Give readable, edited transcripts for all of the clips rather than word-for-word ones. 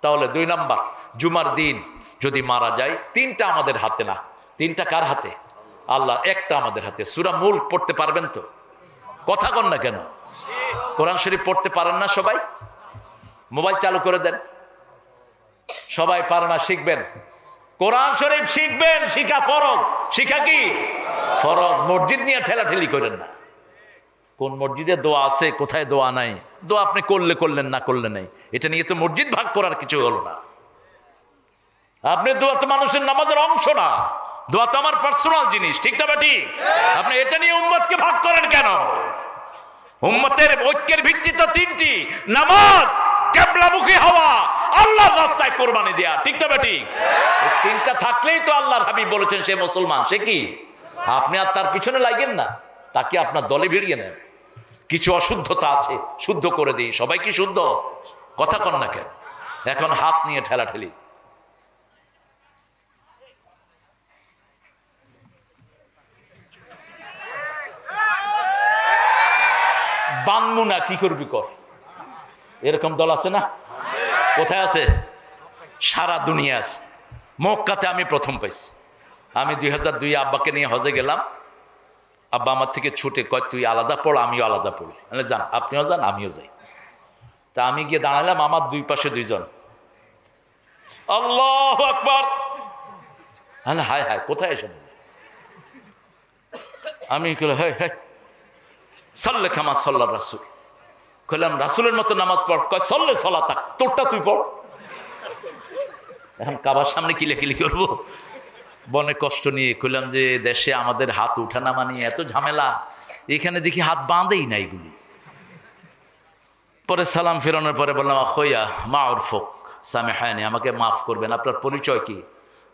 তাহলে 2 নাম্বার, জুমার দিন যদি মারা যায়, 3টা আমাদের হাতে না। 3টা কার হাতে? আল্লাহ। 1টা আমাদের হাতে। সূরা মুলক পড়তে পারবেন তো? কথা কন না কেন? কোরআন শরীফ পড়তে পারেন না সবাই? মোবাইল চালু করে দেন। সবাই পারে না, শিখবেন। কোরআন শরীফ শিখবেন, শিখা ফরজ। শিখা কি ফরজ। মসজিদ নিয়ে ঠেলাঠেলি করেন না। কোন মসজিদে দোয়া আছে, কোথায় দোয়া নাই। দোয়া আপনি করলে করলেন, না করলে নাই। এটা নিয়ে তো মসজিদ ভাগ করার কিছু হলো না। আপনি দোয়া তো মানুষের নামাজের অংশ না। দোয়া তো আমার পার্সোনাল জিনিস, ঠিক না? ঠিক। আপনি এটা নিয়ে উম্মতকে ভাগ করেন কেন? উম্মতের ঐক্যের ভিত্তি তো 3টি: নামাজ, কিবলামুখী হওয়া, আল্লাহর রাস্তায় কোরবানি দেয়া, ঠিক না? ঠিক। এই 3টা থাকলেই তো আল্লাহর হাবিব বলেছেন সে মুসলমান। সে কি? আপনি আর তার পিছনে লাগেন না, তাকে আপনার দলে ভিড়িয়ে নেন। কিছু অশুদ্ধতা আছে, শুদ্ধ করে দিই। সবাই কি শুদ্ধ? কথা কন না কেন? এখন হাত নিয়ে ঠেলাঠেলি। বানমু না, কি করবি কর। এরকম দল আছে না? কোথায় আছে? সারা দুনিয়া আছে। মক্কাতে আমি প্রথম পাইছি। আমি 2002 আব্বাকে নিয়ে হজে গেলাম। আব্বা আমার থেকে ছুটে কয়, তুই আলাদা পড়, আমিও আলাদা পড়ি। যান, আপনিও যান, আমিও যাই। তা আমি গিয়ে দাঁড়ালাম, আমার 2 পাশে 2 জন। আল্লাহু আকবার। হায় হায়, কোথায় এসে? আমি হ্যাঁ হ্যাঁ, সাল্লে খামা সাল্লা রাসূল। কইলাম রাসূলের মতো নামাজ পড়। কয় সল্লে সলাতা, তোরটা তুই পড়। এখন কাবার সামনে কিলেকিলি করবো? বনে কষ্ট নিয়ে কইলাম যে দেশে আমাদের হাত উঠানামা নিয়ে এত ঝামেলা, এখানে দেখি হাত বাঁধেই না এগুলি। পরে সালাম ফেরানোর পরে বললাম, আখয়া মাউরফুক সামেহানি, আমাকে মাফ করবেন, আপনার পরিচয় কি?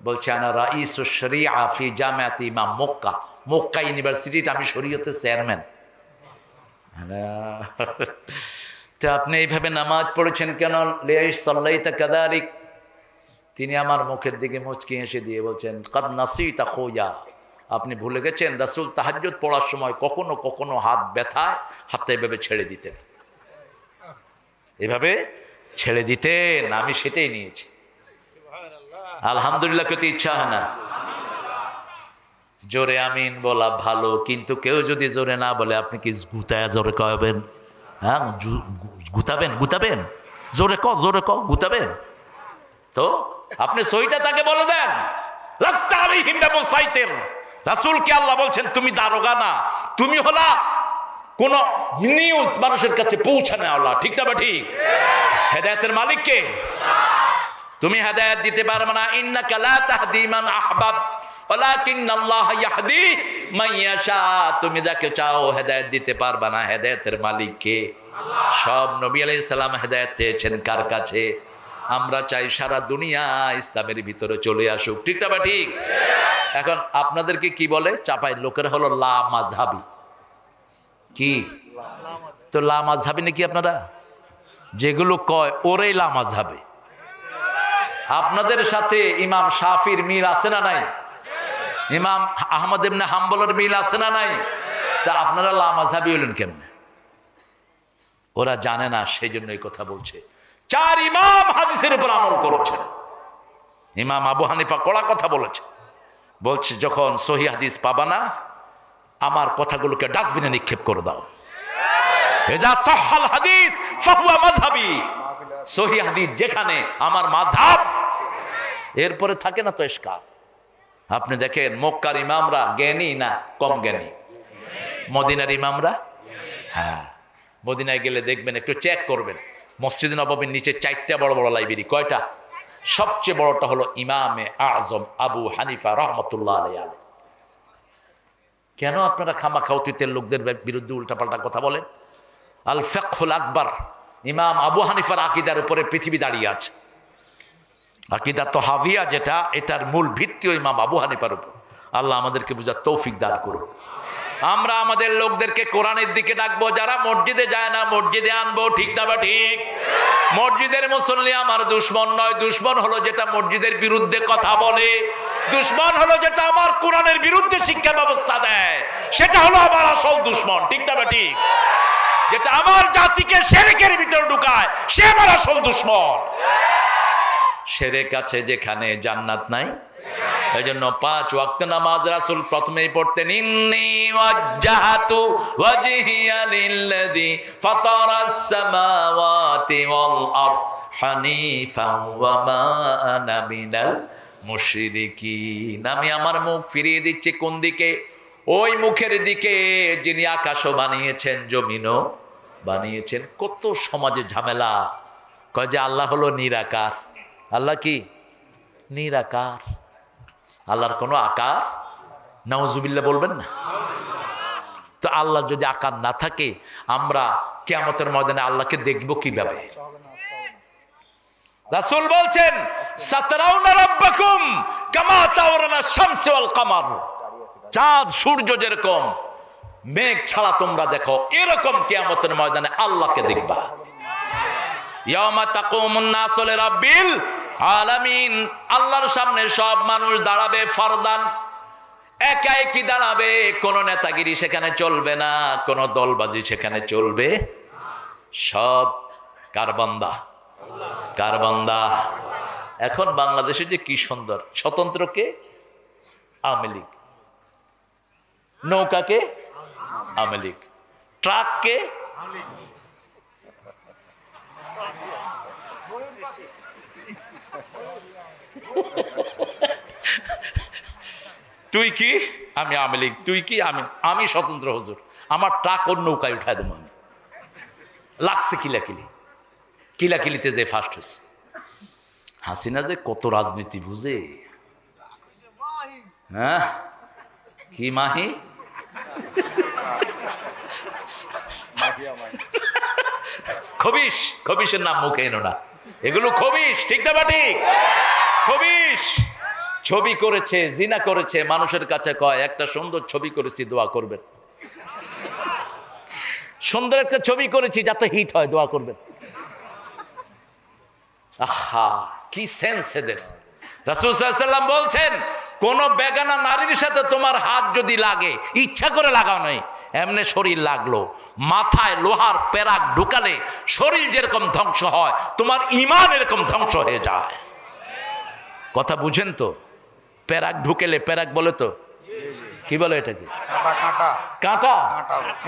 বলছে আনা রাইসুশ শরিয়া ফি জামিয়াত ইমাম মক্কা। মক্কা ইউনিভার্সিটিতে আমি শরীয়তের চেয়ারম্যান। তো আপনি এইভাবে নামাজ পড়েছেন কেন? লিয়াইশ সাল্লাইতা কাযালিক। তিনি আমার মুখের দিকে মুচকি হেসে দিয়ে বলছেন, কাদ নাসিতা খোয়া, আপনি ভুলে গেছেন রাসূল তাহাজ্জুদ পড়ার সময় কখনো কখনো হাত ব্যথায় হাতটা এভাবে ছেড়ে দিতেন, এভাবে ছেড়ে দিতেন। আমি সেটাই নিয়েছি। আলহামদুলিল্লাহ করতে ইচ্ছা হয় না? জোরে আমিন বলা ভালো, কিন্তু কেউ যদি জোরে না বলে, আপনি কি গুতায়া জোরে কবেন? হ্যাঁ, গুতাবেন, গুতাবেন, জোরে ক, জোরে ক, গুতাবেন। তো আপনি সইটা তাকে বলে দেন। রাসূলকে আল্লাহ বলছেন, তুমি দারোগা না, তুমি হলা কোন নিউজ মানুষের কাছে পৌঁছানো আল্লাহ, ঠিক না? ঠিক। হেদায়েতের মালিক কে? তুমি হেদায়েত দিতে পারবে না। ইন্নাকা লা তাহদি মান আহবাব ওয়ালাকিন্নাল্লাহ ইয়াহদি মান ইয়াশা। তুমি যাকে চাও হেদায়েত দিতে পারবে না। হেদায়েতের মালিক কে? সব নবী আলাইহিস সালাম হেদায়েত চেয়েছেন কার কাছে? আমরা চাই সারা দুনিয়া ইসলামের ভিতরে চলে আসুক, ঠিক না? ঠিক। এখন আপনাদেরকে কি বলে চাপাই লোকেরা? হলো লা মাযহাবি। কি? তো লা মাযহাবি নাকি আপনারা? যেগুলো কয় ওরেই লা মাযহাবি। আপনাদের সাথে ইমাম শাফির মিল আছে না নাই? ইমাম আহমদ ইবনে হাম্বলের মিল আছে না নাই? তা আপনারা লা মাযহাবি হলেন কেমনে? ওরা জানে না, সেই জন্য এই কথা বলছে। 4 ইমাম হাদিসের উপর আমল করেছেন। ইমাম আবু হানিফা কড়া কথা বলেছে, বলছে যখন সহিহ হাদিস পাবা না, আমার কথাগুলোকে ডাস্টবিনে নিক্ষেপ করে দাও। ইজা সাহহাল হাদিস ফাহুয়া মাযহাবি। সহিহ হাদিস যেখানে, আমার মাযহাব। এরপরে থাকে না তো ইশকাল। আপনি দেখেন মক্কার ইমামরা জ্ঞানী না কম জ্ঞানী? মদিনার ইমামরা? হ্যাঁ, মদিনায় গেলে দেখবেন, একটু চেক করবেন, মসজিদ নববীর নিচে 4টা বড় বড় লাইব্রেরি। কয়টা? সবচেয়ে বড়টা হলো ইমামে আজম আবু হানিফা রহমতুল্লাহ আলাইহি। কেন আপনারা খামাখা অতীতের লোকদের বিরুদ্ধে উল্টাপাল্টা কথা বলেন? আল ফিকহুল আকবার, ইমাম আবু হানিফার আকীদার উপরে পৃথিবী দাঁড়িয়ে আছে। আকীদা তাহাবিয়া যেটা, এটার মূল ভিত্তিও ইমাম আবু হানিফার উপর। আল্লাহ আমাদেরকে বুঝার তৌফিক দান করুন। আমরা আমাদের লোকদেরকে কোরআনের দিকে ডাকবো। যারা মসজিদে যায় না, মসজিদে আনবো, ঠিক না? ঠিক। মসজিদের মুসল্লি আমার দুশ্মন নয়। দুশ্মন হলো যেটা মসজিদের বিরুদ্ধে কথা বলে। দুশ্মন হলো যেটা আমার কোরআনের বিরুদ্ধে শিক্ষা ব্যবস্থা দেয়। সেটা হলো আমার আসল দুশ্মন, ঠিক না? ঠিক। যেটা আমার জাতিকে শিরকের ভিতরে ঢুকায়, সে আমার আসল দুশ্মন। শিরক আছে যেখানে জান্নাত নাই। এই জন্য 5 ওয়াক্ত নামাজ রাসূল প্রথমেই পড়তেন, ইন্নী ওয়াজ্জাহতু ওয়াজহিয়া লিল্লাযী ফাতারাস সামাওয়াতি ওয়াল আরদ হানিফান ওয়া মা আনা মিনাল মুশরিকিন। আমি আমার মুখ ফিরিয়ে দিচ্ছি কোন দিকে? ওই মুখের দিকে যিনি আকাশও বানিয়েছেন, জমিনও বানিয়েছেন। কত সমাজে ঝামেলা, কয় যে আল্লাহ হলো নিরাকার। আল্লাহ কি? নিরাকার। আল্লাহর কোনো আকার? নাউজুবিল্লাহ বলবেন না। তো আল্লাহ যদি আকার না থাকে, আমরা কিয়ামতের ময়দানে আল্লাহকে দেখব কিভাবে? রাসূল বলছেন, সাতারাউনা রাব্বাকুম কামা তাওরানা শামসু ওয়াল কামার। চাঁদ সূর্য যেরকম, মেঘ ছাড়া তোমরা দেখো, এরকম কিয়ামতের ময়দানে আল্লাহকে দেখবা। ইয়াউমা তাকুমুন নাসু লিরাব্বিল আলামিন। আল্লাহর সামনে সব মানুষ দাঁড়াবে ফারদান, একা একই দাঁড়াবে। কোন নেতাগিরি সেখানে চলবে না, কোন দলবাজি সেখানে চলবে। সব কার বান্দা? কার বান্দা? এখন বাংলাদেশে যে কি সুন্দর, স্বতন্ত্রকে আওয়ামী লীগ, নৌকাকে আওয়ামী লীগ, ট্রাককে তুই কি? আমি আওয়ামী লীগ। তুই কি? আমি স্বতন্ত্র হুজুর। আমার ট্রাক ওর নৌকায় উঠায় দেবো আমি। লাগছে কিলাকিলি, কিলাকিলিতে যে ফার্স্ট হয়েছে। হাসিনা যে কত রাজনীতি বুঝে। হ্যাঁ, কি মাহি? খবিশ, খবিশের নাম মুখে এনো না, এগুলো খবিশ। ঠিক না? ঠিক। খবিশ ছবি করেছে, জিনা করেছে, মানুষের কাছে কয় একটা সুন্দর ছবি করেছি, দোয়া করবেন। সুন্দর একটা ছবি করেছি, যাতে হিট হয়, দোয়া করবেন। আহা, কি সেন্স এদের। রাসূল সাল্লাল্লাহু আলাইহি ওয়াসাল্লাম বলছেন, কোন বেগানা নারীর সাথে তোমার হাত যদি লাগে, ইচ্ছা করে লাগাও নাই, এমনি শরীর লাগলো, মাথায় লোহার পেরাক ঢুকালে শরীর যেরকম ধ্বংস হয়, তোমার ঈমান এরকম ধ্বংস হয়ে যায়। কথা বুঝেন তো? পেরাক ঢুকেলে, পেরাক বলে তো, কি বলে এটাকে? কাঁটা।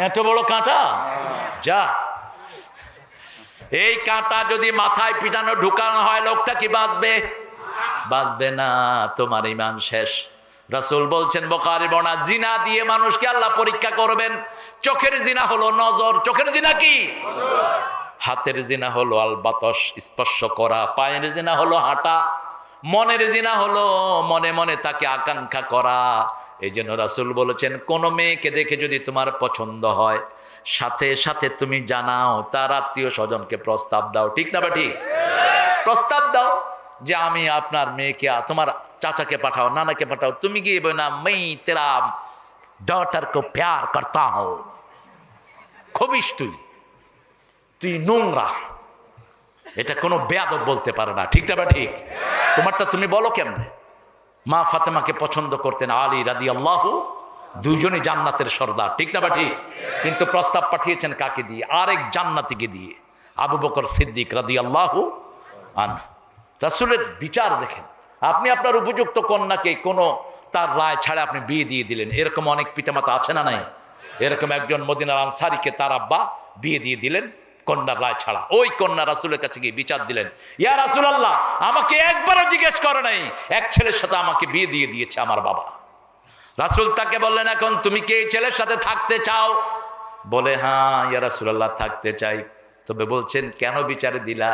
এত বড় কাঁটা, যা। এই কাঁটা যদি মাথায় পিটানো ঢুকানো হয়, লোকটা কি বাঁচবে? বাঁচবে না, তোমার ঈমান শেষ। রাসূল বলছেন, বুখারী বর্ণনা, জিনা দিয়ে মানুষকে আল্লাহ পরীক্ষা করবেন। চোখের জিনা হলো নজর। চোখের জিনা কি? হাতের জিনা হলো আল বাতস, স্পর্শ করা। পায়ের জিনা হলো হাঁটা। মনের জিনা হলো মনে মনে তাকে আকাঙ্ক্ষা করা। এই জন্য রাসূল বলেছেন, কোন মেয়েকে দেখে যদি তোমার পছন্দ হয়, সাথে সাথে তুমি জানাও, তার আত্মীয় স্বজনকে প্রস্তাব দাও। ঠিক না? ঠিক। প্রস্তাব দাও যে আমি আপনার মেয়েকে, তোমার চাচাকে পাঠাও, নানাকে পাঠাও, তুমি গিয়ে বলো না, मैं तेरा डॉटर को प्यार करता हूं। খবিশ তুই নোংরা। এটা কোনো বেয়াদব বলতে পারে না। ঠিক না? ঠিক। তোমারটা তুমি বলো কেমনে? মা ফাতেমাকে পছন্দ করতেন আলী রাদিয়াল্লাহু, দুইজনই জান্নাতের সর্দার। ঠিক না? ঠিক। কিন্তু প্রস্তাব পাঠিয়েছেন কাকে দিয়ে? আরেক জান্নাতীকে দিয়ে, আবু বকর সিদ্দিক রাদিয়াল্লাহু আনহু। রাসূলের বিচার দেখেন। আপনি আপনার উপযুক্ত কন্যাকে কোনো তার রায় ছাড়া আপনি বিয়ে দিয়ে দিলেন। এরকম অনেক পিতামাতা আছে না নাই? এরকম একজন মদিনার আনসারীকে তার আব্বা বিয়ে দিয়ে দিলেন কন্যার রায় ছাড়া। ওই কন্যা রাসূলের কাছে গিয়ে বিচার দিলেন, ইয়া রাসূলুল্লাহ, আমাকে একবারও জিজ্ঞেস করে নাই, এক ছেলের সাথে আমাকে বিয়ে দিয়ে দিয়েছে আমার বাবা। রাসূল তাকে বললেন, এখন তুমি কি এই ছেলের সাথে থাকতে চাও? বলে, হ্যাঁ ইয়া রাসূলুল্লাহ, থাকতে চাই। তবে বলছেন, কেন বিচারে দিলা?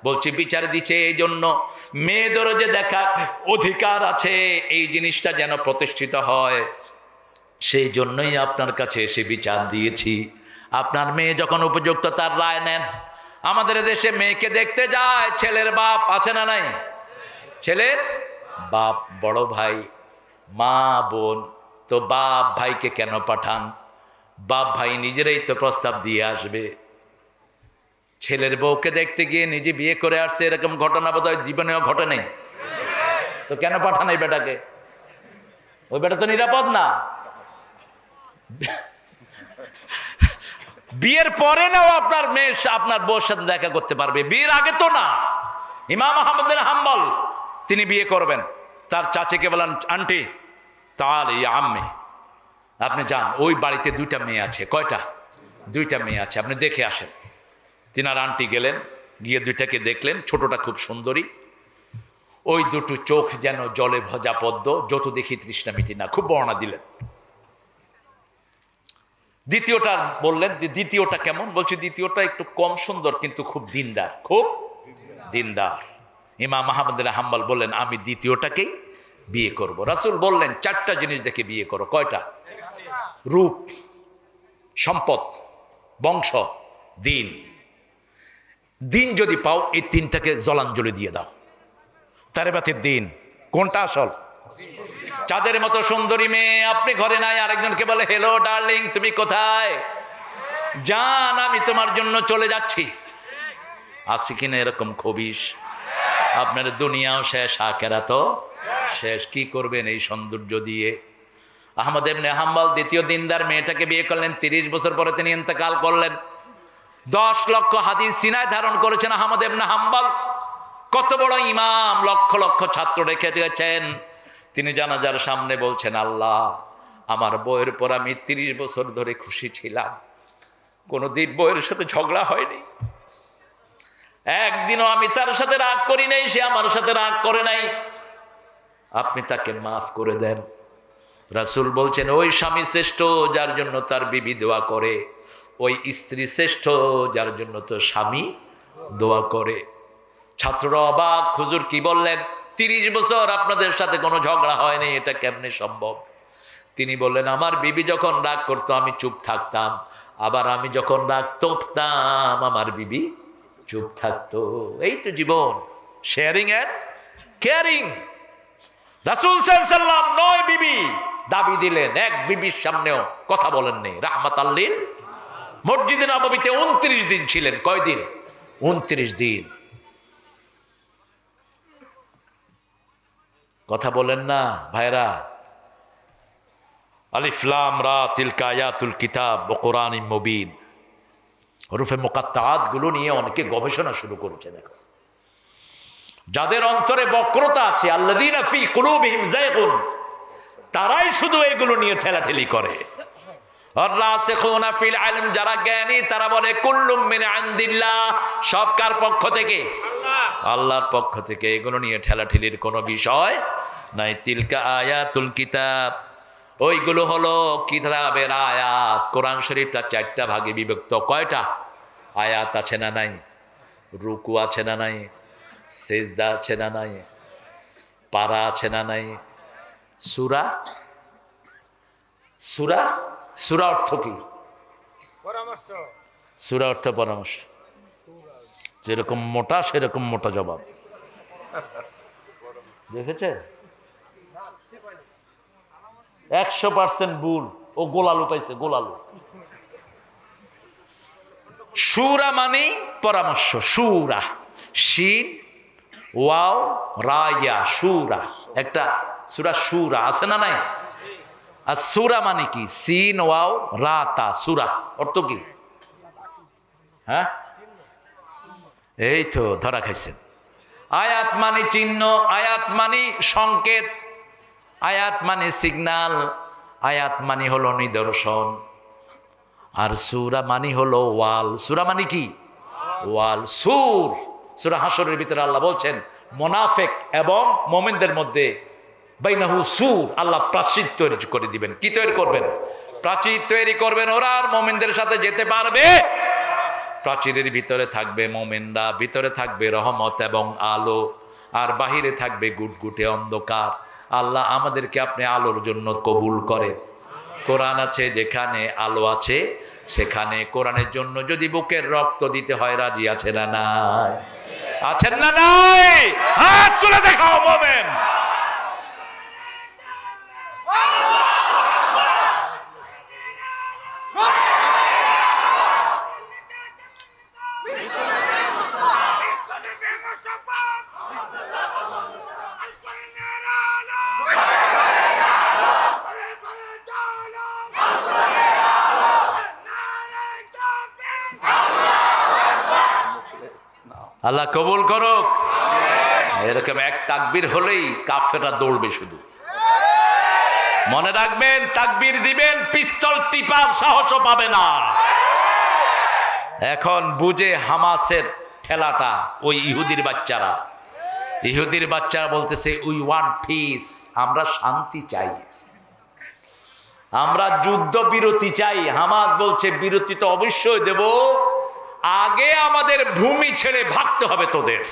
বলছি, বিচারে দিচ্ছে এই জন্য, মেয়েদেরও যে দেখার অধিকার আছে, এই জিনিসটা যেন প্রতিষ্ঠিত হয়, সেই জন্যই আপনার কাছে এসে বিচার দিয়েছি। আপনার মেয়ে যখন উপযুক্ত তার রায় নেন। আমাদের দেশে মেয়েকে দেখতে যায় ছেলের বাপ, আছে না নাই? ছেলের বাপ, বড় ভাই, মা, বোন। তো বাপ ভাইকে কেন পাঠান? বাপ ভাই নিজেরাই তো প্রস্তাব দিয়ে আসবে। ছেলের বউকে দেখতে গিয়ে নিজে বিয়ে করে আসছে, এরকম ঘটনা বোধহয় জীবনেও ঘটে নেই। তো কেন পাঠান এই বেটাকে? ওই বেটা তো নিরাপদ না। বিয়ের পরে নাও আপনার মেয়ে আপনার বউর সাথে দেখা করতে পারবে, বিয়ের আগে তো না। ইমাম আহমদ বিন হাম্বল তিনি বিয়ে করবেন, তার চাচিকে বলেন, আন্টি তাহলে আম্মে আপনি যান, ওই বাড়িতে 2টা মেয়ে আছে। কয়টা? 2টা মেয়ে আছে, আপনি দেখে আসেন। তিনার আন্টি গেলেন, গিয়ে 2টাকে দেখলেন। ছোটটা খুব সুন্দরী, ওই 2টো চোখ যেন জলে ভজা পদ্ম, যত দেখি তৃষ্ণা মিটি না, খুব বর্ণনা দিলেন। দ্বিতীয়টা বললেন, দ্বিতীয়টা কেমন? বলছে দ্বিতীয়টা একটু কম সুন্দর কিন্তু খুব দিনদার, খুব দিনদার। ইমাম আহমদ বিন হাম্বল বললেন, আমি দ্বিতীয়টাকেই বিয়ে করব। রাসূল বললেন 4টা জিনিস দেখে বিয়ে করো। কয়টা? রূপ, সম্পদ, বংশ, দিন। দিন যদি পাও এই 3টাকে জলাঞ্জলি দিয়ে দাও। তারে বাতির দিন কোনটা আসল? চাঁদের মতো সুন্দরী মেয়ে, আপনি ঘরে নাই, আরেকজনকে বলে হ্যালো ডার্লিং তুমি কোথায়? জান আমি তোমার জন্য চলে যাচ্ছি। আসি কিনা এরকম খবিশ? আপনার দুনিয়াও শেষ, আখিরাতও শেষ। কি করবেন এই সৌন্দর্য দিয়ে? আহমদ ইবনে হাম্বল দ্বিতীয় দিনদার মেয়েটাকে বিয়ে করলেন। 30 বছর পরে তিনি ইন্তেকাল করলেন। 10 লক্ষ হাদিস সিনায় ধারণ করেছেন আহমদ ইবনে হাম্বল। কত বড় ইমাম, লক্ষ লক্ষ ছাত্র রেখে গেছেন। তিনি জানাজার সামনে বলছেন, আল্লাহ আমার বউয়ের পর আমি 30 বছর ধরে খুশি ছিলাম, কোনোদিন বউয়ের সাথে ঝগড়া হয়নি, একদিনও আমি তার সাথে রাগ করি নাই, সে আমার সাথে রাগ করে নাই, আপনি তাকে মাফ করে দেন। রাসূল বলছেন, ওই স্বামী শ্রেষ্ঠ যার জন্য তার বিবি দোয়া করে, ওই স্ত্রী শ্রেষ্ঠ যার জন্য তো স্বামী দোয়া করে। ছাত্ররা অবাক, হুজুর কি বললেন? 30 বছর আপনাদের সাথে কোনো ঝগড়া হয়নি, এটা কেমনে সম্ভব? তিনি বললেন, আমার বিবি যখন রাগ করতো আমি চুপ থাকতাম, আবার আমি যখন রাগ তোপতাম আমার বিবি চুপ থাকতো। এই তো জীবন, শেয়ারিং এন্ড কেয়ারিং। রাসূল সাল্লাল্লাহু আলাইহি ওয়াসাল্লাম 9 বিবি দাবি দিলেন, এক বিবির সামনেও কথা বলেননি। রাহমাতাল লিল মসজিদে নববীতে 29 দিন ছিলেন। কয় দিন? 29 দিন। কথা বলেন না ভাইরা। আলিফ লাম রা তিলকা আয়াতুল কিতাব ওয়া কুরআনিম মুবিন, হরফে মুকাত্তাআত গুলো নিয়ে অনেকে গবেষণা শুরু করেছেন এখন। যাদের অন্তরে বক্রতা আছে, আল্লাযীনা ফী কুলুবিহিম যায়গুন, তারাই শুধু এগুলো নিয়ে ঠেলাঠেলি করে। আর রাসিখুনা ফিল ইলম, যারা জ্ঞানী তারা বলে কুল্লুম মিন ইনদিল্লাহ, সব কার পক্ষ থেকে? আল্লাহর পক্ষ থেকে। এগুলো নিয়ে ঠেলাঠেলির কোনো বিষয় নাই। তিলকা আয়াতুল কিতাব, ওইগুলো হলো কিতাবের আয়াত। কোরআন শরীফটা 4টা ভাগে বিভক্ত। কয়টা? আয়াত আছে না নাই? রুকু আছে না নাই? সেজদা আছে না নাই? পারা আছে না নাই? সূরা, সূরা, সূরা অর্থ কি? পরামর্শ। সূরা অর্থ পরামর্শ। যেরকম মোটা সেরকম মোটা জবাব। দেখেছে? 100% ভুল। ও গোলালু পাইছে, গোলালু। সূরা মানে পরামর্শ। সূরা, শিন ওয়াও রা ইয়া, সূরা। একটা সূরা সূরা আছে না নাই? আর সূরা মানে কি? সিন ওয়াও রা তা, সূরা অর্থ কি? হ্যাঁ, এই তো ধরা খাইছেন। আয়াত মানে চিহ্ন, আয়াত মানে সংকেত, আয়াত মানে সিগন্যাল, আয়াত মানে হলো নিদর্শন। আর সূরা মানে হলো ওয়াল। সূরা মানে কি? ওয়াল। সূরা হাশরের ভিতরে আল্লাহ বলছেন, মুনাফিক এবং মুমিনদের মধ্যে বাইনাহু সুর, আল্লাহ প্রাচীর তৈরি করে দিবেন। কি তৈরি করবেন? প্রাচীর তৈরি করবেন। ওরা আর মুমিনদের সাথে যেতে পারবে? প্রাচীরের ভিতরে থাকবে মুমিনরা, ভিতরে থাকবে রহমত এবং আলো, আর বাহিরে থাকবে গুটগুটে অন্ধকার। আল্লাহ আমাদেরকে আপনি আলোর জন্য কবুল করেন। কোরআন আছে যেখানে, আলো আছে সেখানে। কোরআনের জন্য যদি বুকের রক্ত দিতে হয়, রাজি আছে না নাই? আছেন না নাই? হাত তুলে দেখাও মুমিন। No. আল্লাহ কবুল করুক। এরকম এক তাকবীর হলেই কাফেররা দৌড়বে শুধু। মনে রাখবেন, তাকবীর দিবেন, পিস্তল টিপার সাহসও পাবে না। এখন বুঝে হামাসের ঠেলাটা ওই ইহুদির বাচ্চারা বলতেছে উই ওয়ান্ট পিস, আমরা শান্তি চাই, আমরা যুদ্ধ বিরতি চাই। হামাস বলছে বিরতি তো অবশ্যই দেব, আগে আমাদের ভূমি ছেড়ে ভাগতে হবে তোদের।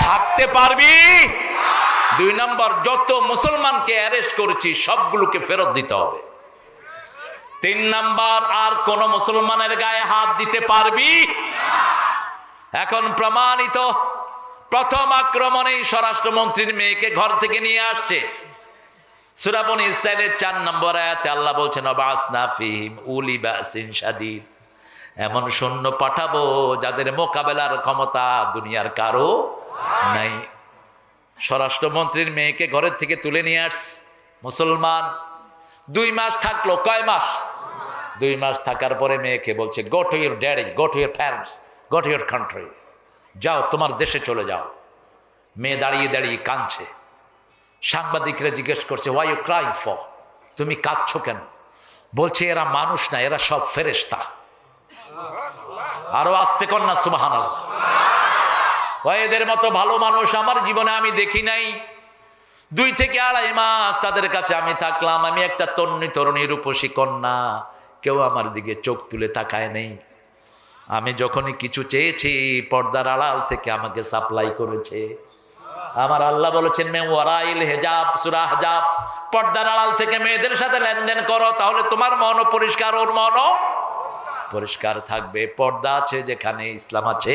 থাকতে পারবি? 2 নম্বর, যত মুসলমানকে অ্যারেস্ট করেছি সবগুলোকে ফেরত দিতে হবে। 3 নম্বর, আর কোন মুসলমানের গায়ে হাত দিতে পারবি? এখন প্রমাণিত, প্রথম আক্রমণেই স্বরাষ্ট্রমন্ত্রীর মেয়েকে ঘর থেকে নিয়ে আসছে। সূরা বনী ইসরাঈলের 4 নম্বর আয়াতে আল্লাহ বলছেন ওয়াবাসনা ফীহিম উলি বাসিন শাদীদ, এমন সৈন্য পাঠাবো যাদের মোকাবেলার ক্ষমতা দুনিয়ার কারো নাই। স্বরাষ্ট্রমন্ত্রীর মেয়েকে ঘরের থেকে তুলে নিয়ে আসছে মুসলমান। 2 মাস থাকলো। কয় মাস? 2 মাস থাকার পরে মেয়েকে বলছে go to your daddy, go to your parents, go to your country, যাও তোমার দেশে চলে যাও। মেয়ে দাঁড়িয়ে দাঁড়িয়ে কাঁদছে। সাংবাদিকরা জিজ্ঞেস করছে ওয়াই ইউ ক্রাইং ফর, তুমি কাঁদছো কেন? বলছে এরা মানুষ না, এরা সব ফেরেশতা। আরো আস্তে কর না সুবহানাল্লাহ। এদের মতো ভালো মানুষ আমার জীবনে আমি দেখি নাই। 2 থেকে 2.5 মাস তাদের কাছে আমি থাকলাম। আমি একটা তরুণী রূপসী কন্যা, কেউ আমার দিকে চোখ তুলে তাকায় নেই। আমি যখনই কিছু চেয়েছি পর্দার আড়াল থেকে আমাকে সাপ্লাই করেছে। আমার আল্লাহ বলেছেন মে ওয়ারাইল হিজাব, সূরা হিজাব, পর্দার আড়াল থেকে মেয়েদের সাথে লেনদেন করো, তাহলে তোমার মনও পরিষ্কার, ওর মনও পরিষ্কার থাকবে। পর্দা আছে যেখানে ইসলাম আছে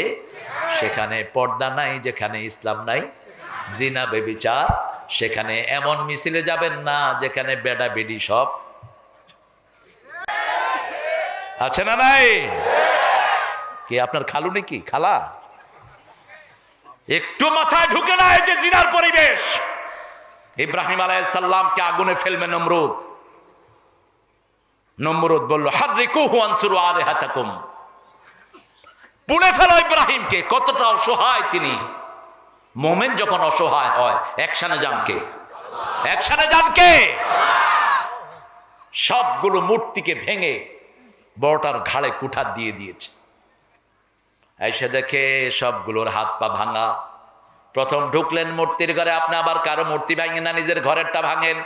সেখানে, পর্দা নাই যেখানে ইসলাম নাই। জিনা বেবিচার সেখানে। এমন মিছিলে যাবেন না যেখানে বেডা বেডি সব আছে না নাই? কে আপনার খালু নাকি খালা? একটু মাথায় ঢুকে না এই যে জিনার পরিবেশ। ইব্রাহিম আলাইহিস সালামকে আগুনে ফেলবে নমরুদ বলল হাররিকুহু আনসুরু আলিহাতাকুম, পুড়ে ফেলো ইব্রাহিমকে। কতটা অসহায় তিনি। মোমেন যখন অসহায় হয় অ্যাকশনে যান কে? সবগুলো মূর্তিকে ভেঙে বড়টার ঘাড়ে কুঠার দিয়ে দিয়েছে। এসে দেখে সবগুলোর হাত পা ভাঙা। প্রথম ঢুকলেন মূর্তির ঘরে, আপনি আবার কারো মূর্তি ভাঙেন না, নিজের ঘরেরটা ভাঙেন।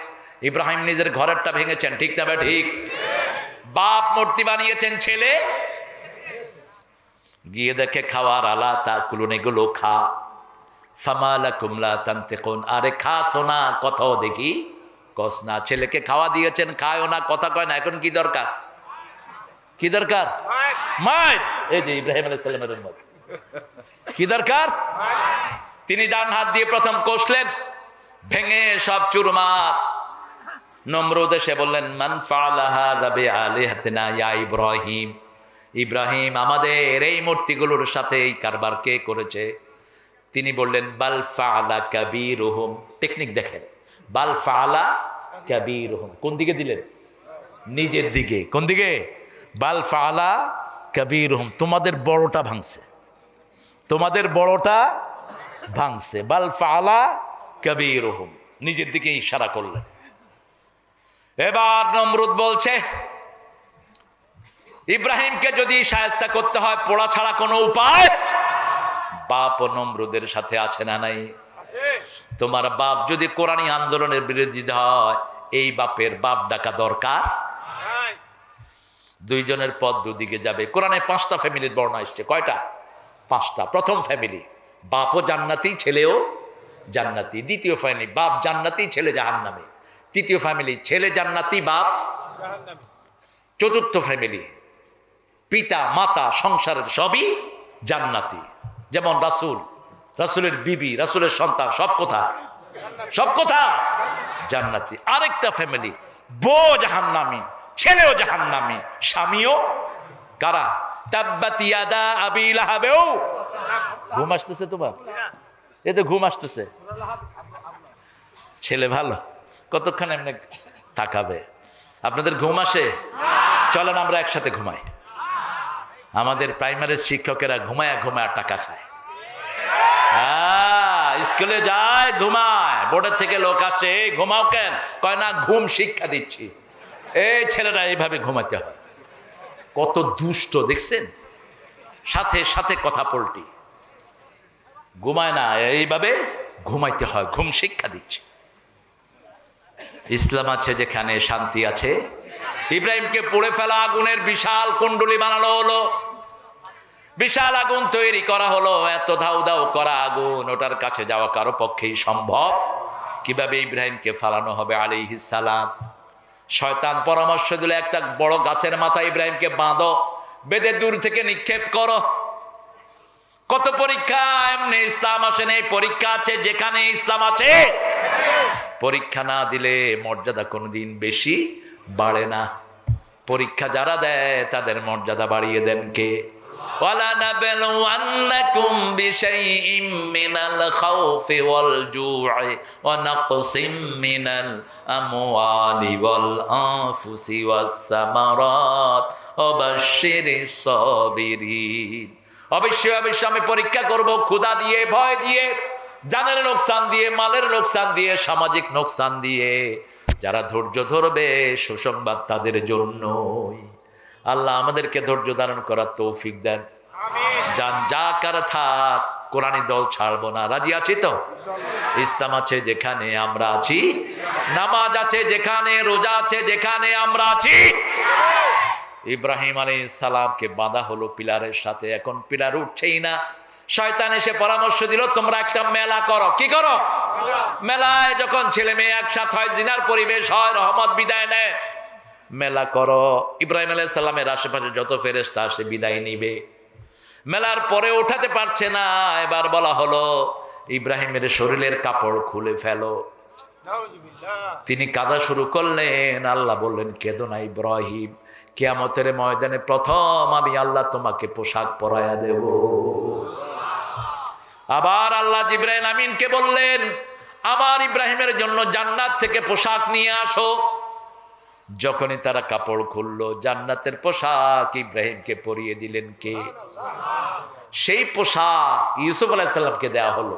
ইব্রাহিম নিজের ঘরেরটা ভেঙেছেন, ঠিক না? ঠিক। বাপ মূর্তি বানিয়েছেন, ছেলে গিয়ে দেখে খাওয়ার আলা, তা কুলুন এগুলো খা। ফামালাকুম লা তানতিকুন, আরে খা সোনা, কথাও দেখি কস না। ছেলেকে খাওয়া দিয়েছেন, খায়ও না, কথা কয় না। এখন কি দরকার? মায়ের। এই যে ইব্রাহিম আলাইহিস সালামের মত কি দরকার? তিনি ডান হাত দিয়ে প্রথম কষলেন, ভেঙে সব চুরমার। নমরুদ এসে বললেন মান ফাআলা হাযা বিআলিহাতিনা ইয়া ইব্রাহিম, ইব্রাহিম আমাদের এই মূর্তিগুলোর সাথে এই কারবার কে করেছে? তিনি বললেন বাল ফাআলা কাবীরুহুম। টেকনিক দেখেন, বাল ফাআলা কাবীরুহুম। কোন দিকে দিলেন? নিজের দিকে। কোন দিকে? বাল ফাআলা কাবীরুহুম, তোমাদের বড়টা ভাঙছে, তোমাদের বড়টা ভাঙছে। বাল ফাআলা কাবীরুহুম, নিজের দিকে ইশারা করলেন। এবার নমরুদ বলছে ইব্রাহিমকে যদি শায়েস্তা করতে হয় পোড়া ছাড়া কোনো উপায়? বাপ ও নমরুদের সাথে আছে না নাই? তোমার বাপ যদি কোরআনী আন্দোলনের বিরোধী হয়, এই বাপের বাপ ডাকা দরকার। দুইজনের পথ দুদিকে যাবে। কোরআনে 5টা ফ্যামিলির বর্ণনা এসছে। কয়টা? 5টা। প্রথম ফ্যামিলি, বাপও জান্নাতি ছেলেও জান্নাতি। দ্বিতীয় ফ্যামিলি, বাপ জান্নাতি ছেলে জাহান্নামী। তৃতীয় ফ্যামিলি, ছেলে জান্নাতি বাপ জাহান্নামী। চতুর্থ ফ্যামিলি, পিতা মাতা সংসারের সবই জান্নাতি। যেমন রাসূলের বিবি, রাসূলের সন্তান সব কথা জান্নাতি। আরেকটা ফ্যামিলি, বউ জাহান্নামী, ছেলেও জাহান্নামী, স্বামীও কারা? তাব্বাত ইয়াদা আবি লাহাবেও। ঘুম আসতেছে তোমার? এতে ঘুম আসতেছে? ছেলে ভালো, কতক্ষণ এমনি তাকাবে? আপনাদের ঘুম আসে? চলেন আমরা একসাথে ঘুমাই। আমাদের প্রাইমারির শিক্ষকেরা ঘুমায়া ঘুমায়া টাকা খায়। স্কুলে যায় ঘুমায়, বোর্ডের থেকে লোক আসছে, এই ঘুমাও কেন? কয় না ঘুম শিক্ষা দিচ্ছি। এই ছেলেরা এইভাবে ঘুমাতে হয়। কত দুষ্ট দেখছেন, সাথে সাথে কথা পল্টি। ঘুমায় না, এইভাবে ঘুমাইতে হয়, ঘুম শিক্ষা দিচ্ছে। ইসলাম আছে যেখানে শান্তি আছে। ইব্রাহিমকে পুড়ে ফেলা আগুনের বিশাল কুণ্ডলী বানানো হলো, বিশাল আগুন তৈরি করা হলো, এত ধাউ ধাউ করা আগুন, ওটার কাছে যাওয়া কারো পক্ষেই সম্ভব। কিভাবে ইব্রাহিমকে ফালানো হবে আলাইহিস সালাম? শয়তান পরামর্শ দিল, একটা বড় গাছের মাথায় ইব্রাহিমকে বাঁধো, বেঁধে দূর থেকে নিক্ষেপ করো। কত পরীক্ষা, এমনি ইসলাম আসে নেই, পরীক্ষা আছে যেখানে ইসলাম আছে। পরীক্ষা না দিলে মর্যাদা কোনোদিন বেশি বাড়ে না। পরীক্ষা যারা দেয় তাদের মর্যাদা বাড়িয়ে দেন কে? وَلَنَبْلُوَنَّكُمْ بِشَيْءٍ مِّنَ الْخَوْفِ وَالْجُوعِ وَنَقْصٍ مِّنَ الْأَمْوَالِ وَالْأَنفُسِ وَالثَّمَرَاتِ وَبَشِّرِ الصَّابِرِينَ। অবশ্যই অবশ্যই আমি পরীক্ষা করব, ক্ষুধা দিয়ে, ভয় দিয়ে, জানের নোকসান দিয়ে, মালের নোকসান দিয়ে, সামাজিক নোকসান দিয়ে। যারা ধৈর্য ধরবে সুসংবাদ তাদের জন্যই। আল্লাহ আমাদেরকে ধৈর্য ধারণ করার তৌফিক দেন। জান যা কার থাক, কোরআনী দল ছাড়বো না। রাজি আছি তো? ইসলাম আছে যেখানে আমরা আছি, নামাজ আছে যেখানে, রোজা আছে যেখানে আমরা আছি। ইব্রাহিম আলাইহিস সালামকে বাঁধা হলো পিলারের সাথে, এখন পিলার উঠছেই না। শয়তান এসে পরামর্শ দিল, তোমরা একটা মেলা করো। কি করো? মেলায় যখন ছেলে মেয়ে একসাথে হয়, জিনার পরিবেশ হয়, রহমত বিদায় নেয়, মেলা করো। ইব্রাহিম আলাইহিস সালামের আশেপাশে যত ফেরেশতা আসে বিদায় নিবে। মেলার পরে ওঠাতে পারছে না, এবার বলা হলো ইব্রাহিমের শরীরের কাপড় খুলে ফেলো। তিনি কাঁদা শুরু করলেন। আল্লাহ বললেন, কেঁদো না ইব্রাহিম, কিয়ামতের ময়দানে প্রথম আমি আল্লাহ তোমাকে পোশাক পরাইয়া দেব। আবার আল্লাহ জিবরাইল আমিনকে বললেন, আমার ইব্রাহিমের জন্য জান্নাত থেকে পোশাক নিয়ে আসো। যখনই তারা কাপড় খুললো, জান্নাতের পোশাক ইব্রাহিমকে পরিয়ে দিলেন কে? সেই পোশাক ইউসুফ আলাইহিস সালামকে দেয়া হলো।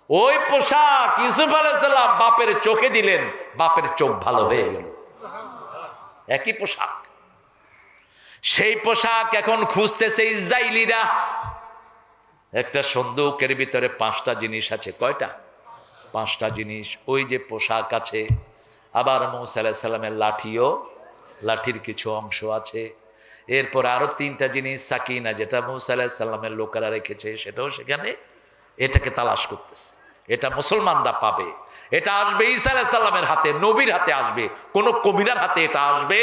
ওই পোশাক ইউসুফ আলাইহিস সালাম বাপের চোখে দিলেন, বাপের চোখ ভালো হয়ে গেল। একই পোশাক। সেই পোশাক এখন খুঁজতেছে ইসরাইলীরা। একটা সন্দুকের ভিতরে 5টা জিনিস আছে। কয়টা? 5টা জিনিস। ওই যে পোশাক আছে, আবার মূসা আলাইহিস সালামের লাঠিও, লাঠির কিছু অংশ আছে। এরপর আরো 3টা জিনিস, সাকিনা, যেটা মূসা আলাইহিস সালামের লোকেরা রেখেছে, সেটাও সেখানে। এটাকে তালাশ করতেছে। এটা মুসলমানরা পাবে, এটা আসবে ঈসা আলাইহিস সালামের হাতে, নবীর হাতে আসবে, কোন কবিরার হাতে এটা আসবে।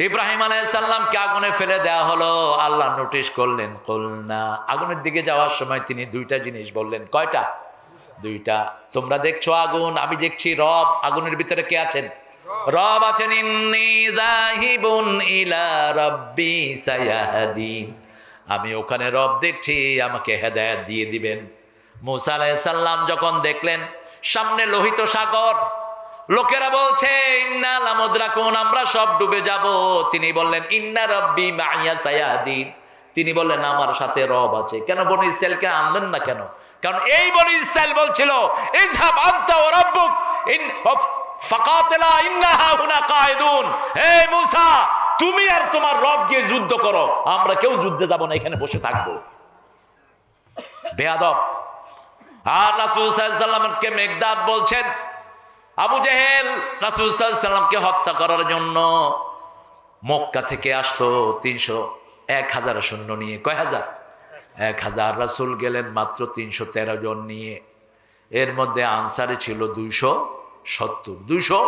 ইব্রাহিম আলাইহিস সালামকে আগুনে ফেলে দেওয়া হলো। আল্লাহ নোটিশ করলেন, কুলনা। আগুনের দিকে যাওয়ার সময় তিনি 2টা জিনিস বললেন। কয়টা? 2টা। তোমরা দেখছো আগুন, আমি দেখছি রব। আগুনের ভিতরে কে আছেন? রব আছেন। ইন্নী যাহিবুন ইলা রাব্বি সায়াহদিন। আমি ওখানে রব দেখছি, আমাকে হেদায়েত দিয়ে দিবেন। মূসা আলাইহিস সালাম যখন দেখলেন সামনে লোহিত সাগর, লোকেরা বলছে ইন্না লামুদরাকুন, আমরা সব ডুবে যাব। তিনি বললেন ইন্না রাব্বি মাইয়া সায়াহদিন। তিনি বললেন আমার সাথে রব আছে। কেন বনি ইসরাইলকে আনলেন না কেন? কারণ এই বনি ইসরাইল বলছিল ইযহাব আনতা ওয়া রাব্বুক ফাকাতিলা ইন্না হাউনা কায়িদুন। হে মূসা, তুমি আর তোমার রব গিয়ে যুদ্ধ করো, আমরা কেউ যুদ্ধে যাব না, এখানে বসে থাকবো। বেয়াদব। আর রাসূল সাল্লাল্লাহু আলাইহি ওয়াসাল্লামকে মেকদাদ বলছেন, আবু জেহেল রাসূল সাল্লাল্লাহু আলাইহি ওয়াসাল্লামকে হত্যা করার জন্য মক্কা থেকে আসলো 1000 সৈন্য নিয়ে। কয় হাজার? 1000। রাসূল গেলেন মাত্র 313 জন নিয়ে। এর মধ্যে আনসারে ছিল 270। 200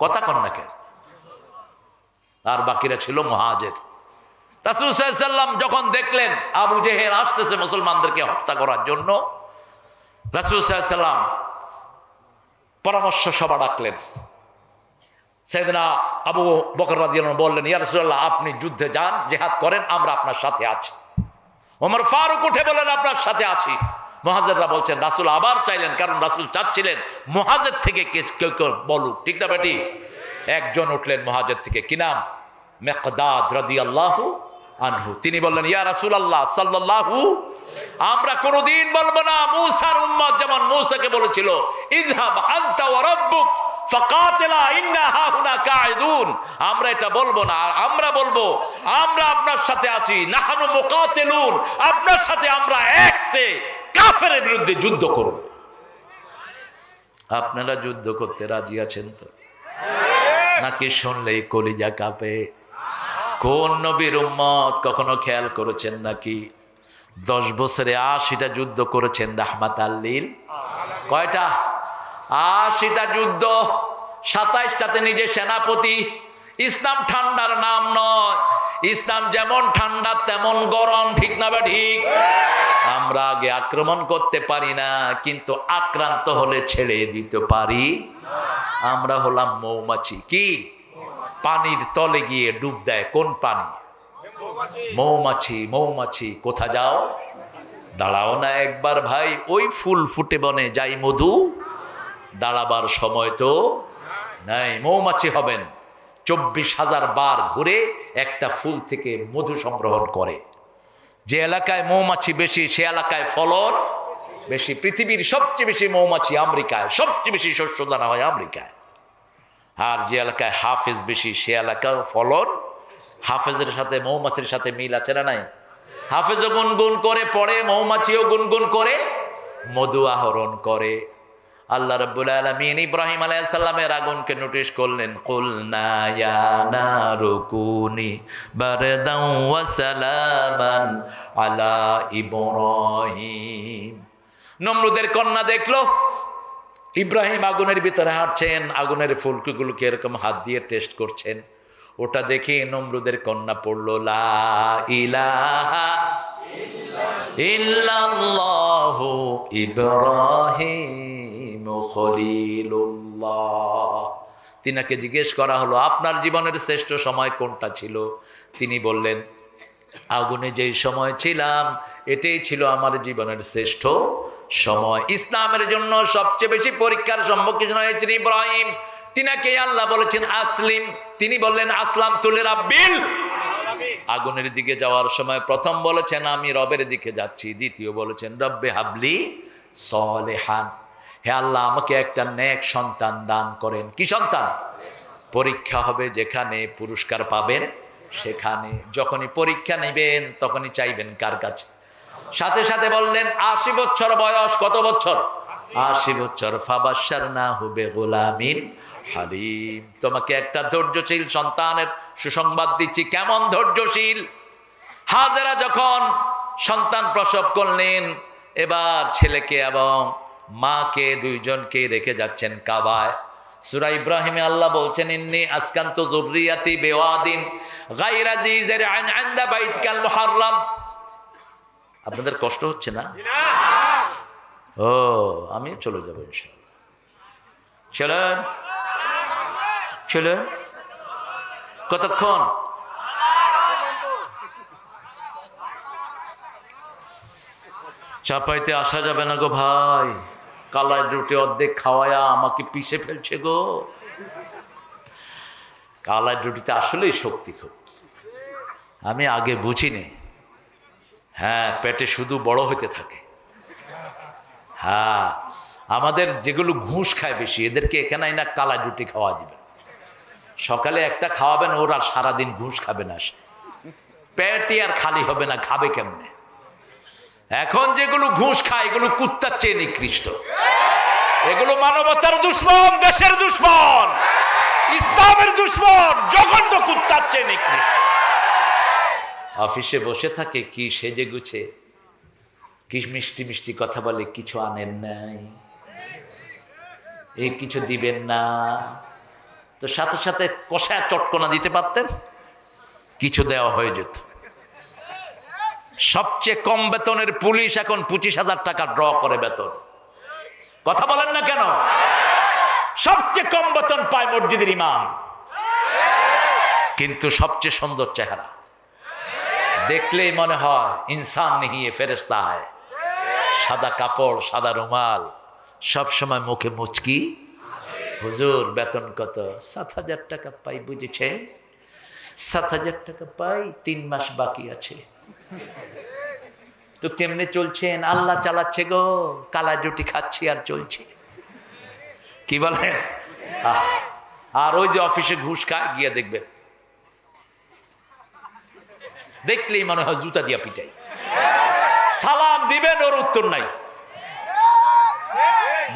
কথা কন না কেন? আর বাকিরা ছিল মুহাজির। রাসূল সাল্লাল্লাহু আলাইহি ওয়াসাল্লাম যখন দেখলেন আবু জেহেল আসতেছে মুসলমানদেরকে হত্যা করার জন্য, রাসূল সাল্লাল্লাহু আলাইহি ওয়াসাল্লাম পরামর্শ সভা ডাকলেন। সাইয়েদনা আবু বকর রাদিয়াল্লাহু আনহু বললেন, ইয়া রাসূলুল্লাহ, আপনি যুদ্ধে যান, জিহাদ করেন, আমরা আপনার সাথে আছি। ওমর ফারুক উঠে বলেন, আপনার সাথে আছি। মুহাজিররা বলছেন, রাসূল আবার চাইলেন, কারণ রাসূল চাচ্ছিলেন মুহাজির থেকে কেউ কেউ বলুক। ঠিক না বেটি? একজন উঠলেন মুহাজির থেকে। কি নাম? মিকদাদ রাদিয়াল্লাহু আনহু। তিনি বললেন, ইয়া রাসূলুল্লাহ সাল্লাল্লাহু, আমরা কোনোদিন বলবো না মূসার উম্মত যেমন মূসাকে বলেছিল, ইযহাব আনতা ওয়া রাব্বুক ফাকাতিলা ইন্না হাহুনা কাঈদুন। আমরা এটা বলবো না, আর আমরা বলবো আমরা আপনার সাথে আছি, নাহনু মুকাতিলুন, আপনার সাথে আমরা একতে কাফেরের বিরুদ্ধে যুদ্ধ করব। আপনারা যুদ্ধ করতে রাজি আছেন তো? নাকি শুনলেই কলিজা কাঁপে? কোন নবীর উম্মত কখনো খেয়াল করেছেন নাকি 10 বছরে 80টা যুদ্ধ করেছেন রাহমাতাল লিল? কয়টা? 80টা যুদ্ধ, 27টাতে নিজে সেনাপতি। ইসলাম ঠান্ডার নাম নয়, ইসলাম যেমন ঠান্ডা তেমন গরম, ঠিক না বা ঠিক? আমরা আগে আক্রমণ করতে পারি না, কিন্তু আক্রান্ত হলে ছেড়ে দিতে পারি। আমরা হলাম মৌমাছি। কি? পানির তলে গিয়ে ডুব দেয়। কোন পানি? মৌমাছি। মৌমাছি কোথা যাও? দাঁড়াও না একবার ভাই, ওই ফুল ফুটে বনে যাই মধু, দাঁড়াবার সময় তো নাই। মৌমাছি হবেন 24,000 বার ঘুরে একটা ফুল থেকে মধু সংগ্রহণ করে। যে এলাকায় মৌমাছি বেশি সে এলাকায় ফলন বেশি। পৃথিবীর সবচেয়ে বেশি মৌমাছি আমেরিকায়, সবচেয়ে বেশি শস্য দানা হয় আমেরিকায়। আর যে এলাকায় হাফেজ বেশি সে এলাকার ফলন। হাফেজের সাথে মৌমাছির সাথে মিল আছে না নাই? হাফেজও গুনগুন করে পড়ে, মৌমাছিও গুনগুন করে মধু আহরণ করে। আল্লাহ রাব্বুল আলামিন ইব্রাহিম আলাইহিস সালামের আগুনকে নোটিশ করলেন, কুলনা ইয়া নারু কুনি বারদান ওয়া সালামান আলা ইব্রাহিম। নমরুদের কন্যা দেখলো ইব্রাহিম আগুনের ভিতরে হাঁটছেন, আগুনের ফুলকিগুলোকে এরকম হাত দিয়ে টেস্ট করছেন। ওটা দেখে নমরুদের কন্যা পড়লো, লা ইলাহা ইল্লাল্লাহু ইব্রাহিম খলিলুল্লাহ। তিনাকে জিজ্ঞেস করা হলো, আপনার জীবনের শ্রেষ্ঠ সময় কোনটা ছিল? তিনি বললেন, আগুনে যেই সময় ছিলাম এটাই ছিল আমার জীবনের শ্রেষ্ঠ সময়। ইসলামের জন্য সবচেয়ে বেশি পরীক্ষার সম্মুখীন হয়েছেন ইব্রাহিম। তিনাকে আল্লাহ বলেছেন আসলিম, তিনি বললেন আসলাম তুলে রাব্বিল। আগুনের দিকে যাওয়ার সময় প্রথম বলেছেন আমি রবের দিকে যাচ্ছি, দ্বিতীয় বলেছেন রব্বে হাবলি সলেহান, হে আল্লাহ আমাকে একটা নেক সন্তান দান করেন। কি সন্তান? পরীক্ষা হবে যেখানে পুরস্কার পাবেন সেখানে। যখনই পরীক্ষা নেবেন তখনই চাইবেন কার কাছে? সাথে সাথে বললেন 80 বছর বয়স। কত বছর? 80 বছর। ফাবাশশারনাহু বিগুলামিন হালিম, তোমাকে একটা ধৈর্যশীল সন্তানের সুসংবাদ দিচ্ছি। কেমন ধৈর্যশীল? হাজেরা যখন সন্তান প্রসব করলেন, এবার ছেলেকে এবং মাকে দুইজনকে রেখে যাচ্ছেন কাবায়। সূরা ইব্রাহিমে আল্লাহ বলছেন, ইন্নী আসকানতু যুররিয়াতি বিওয়াদিন গায়রা জি যারইন ইনদা বাইতিকাল মুহাররাম। আপনাদের কষ্ট হচ্ছে না? ও, আমি চলে যাবো ইনশাআল্লাহ। চলেন চলেন। কতক্ষণ? চাপাইতে আসা যাবে না গো ভাই, কালাই রুটি অর্ধেক খাওয়ায়া আমাকে পিষে ফেলছে গো। কালাই রুটিতে আসলেই শক্তি খুব, আমি আগে বুঝিনি। হ্যাঁ, পেটে শুধু বড় হইতে থাকে। হ্যাঁ, আমাদের যেগুলো ঘুষ খায় বেশি এদেরকে এখানে না কালাই রুটি খাওয়া দিবেন। সকালে একটা খাওয়াবেন, ওর আর সারাদিন ঘুষ খাবে না, সে পেটই আর খালি হবে না, খাবে কেমনে? এখন যেগুলো ঘুষ খায় এগুলো কুত্তার চেয়ে নিকৃষ্ট। এগুলো মানবতার দুশ্মন, দেশের দুশ্মন, ইসলামের দুশ্মন, জঘন্য কুত্তার চেয়ে নিকৃষ্ট। অফিসে বসে থাকে কি সেজে গুছে, কি মিষ্টি মিষ্টি কথা বলে, কিছু আনেন নাই, এই কিছু দিবেন না, তো সাথে সাথে কষায় চটকনা দিতে পারতেন, কিছু দেওয়া হয়ে যেত। সবচেয়ে কম বেতনের পুলিশ এখন 25,000 টাকা ড্র করে বেতন। কথা বলেন না কেন? সবচেয়ে কম বেতন পায় মসজিদের ইমাম, কিন্তু সবচেয়ে সুন্দর চেহারা, দেখলেই মনে হয় ইনসান নেই ফেরেশতা হয়। সাদা কাপড়, সাদা রুমাল, সবসময় মুখে মুচকি। হুজুর বেতন কত? 7,000 টাকা পাই। বুঝেছে? 7,000 টাকা পাই, 3 মাস বাকি আছে। তো কেমনে চলছেন? আল্লাহ চালাচ্ছে গো, কালা রুটি খাচ্ছি আর চলছে। কি বলেন? আর ওই যে অফিসে ঘুষ খায়, গিয়ে দেখবেন, দেখলেই মনে হয় জুতা দিয়া পিটাই। সালাম দিবেন, ওর উত্তর নাই।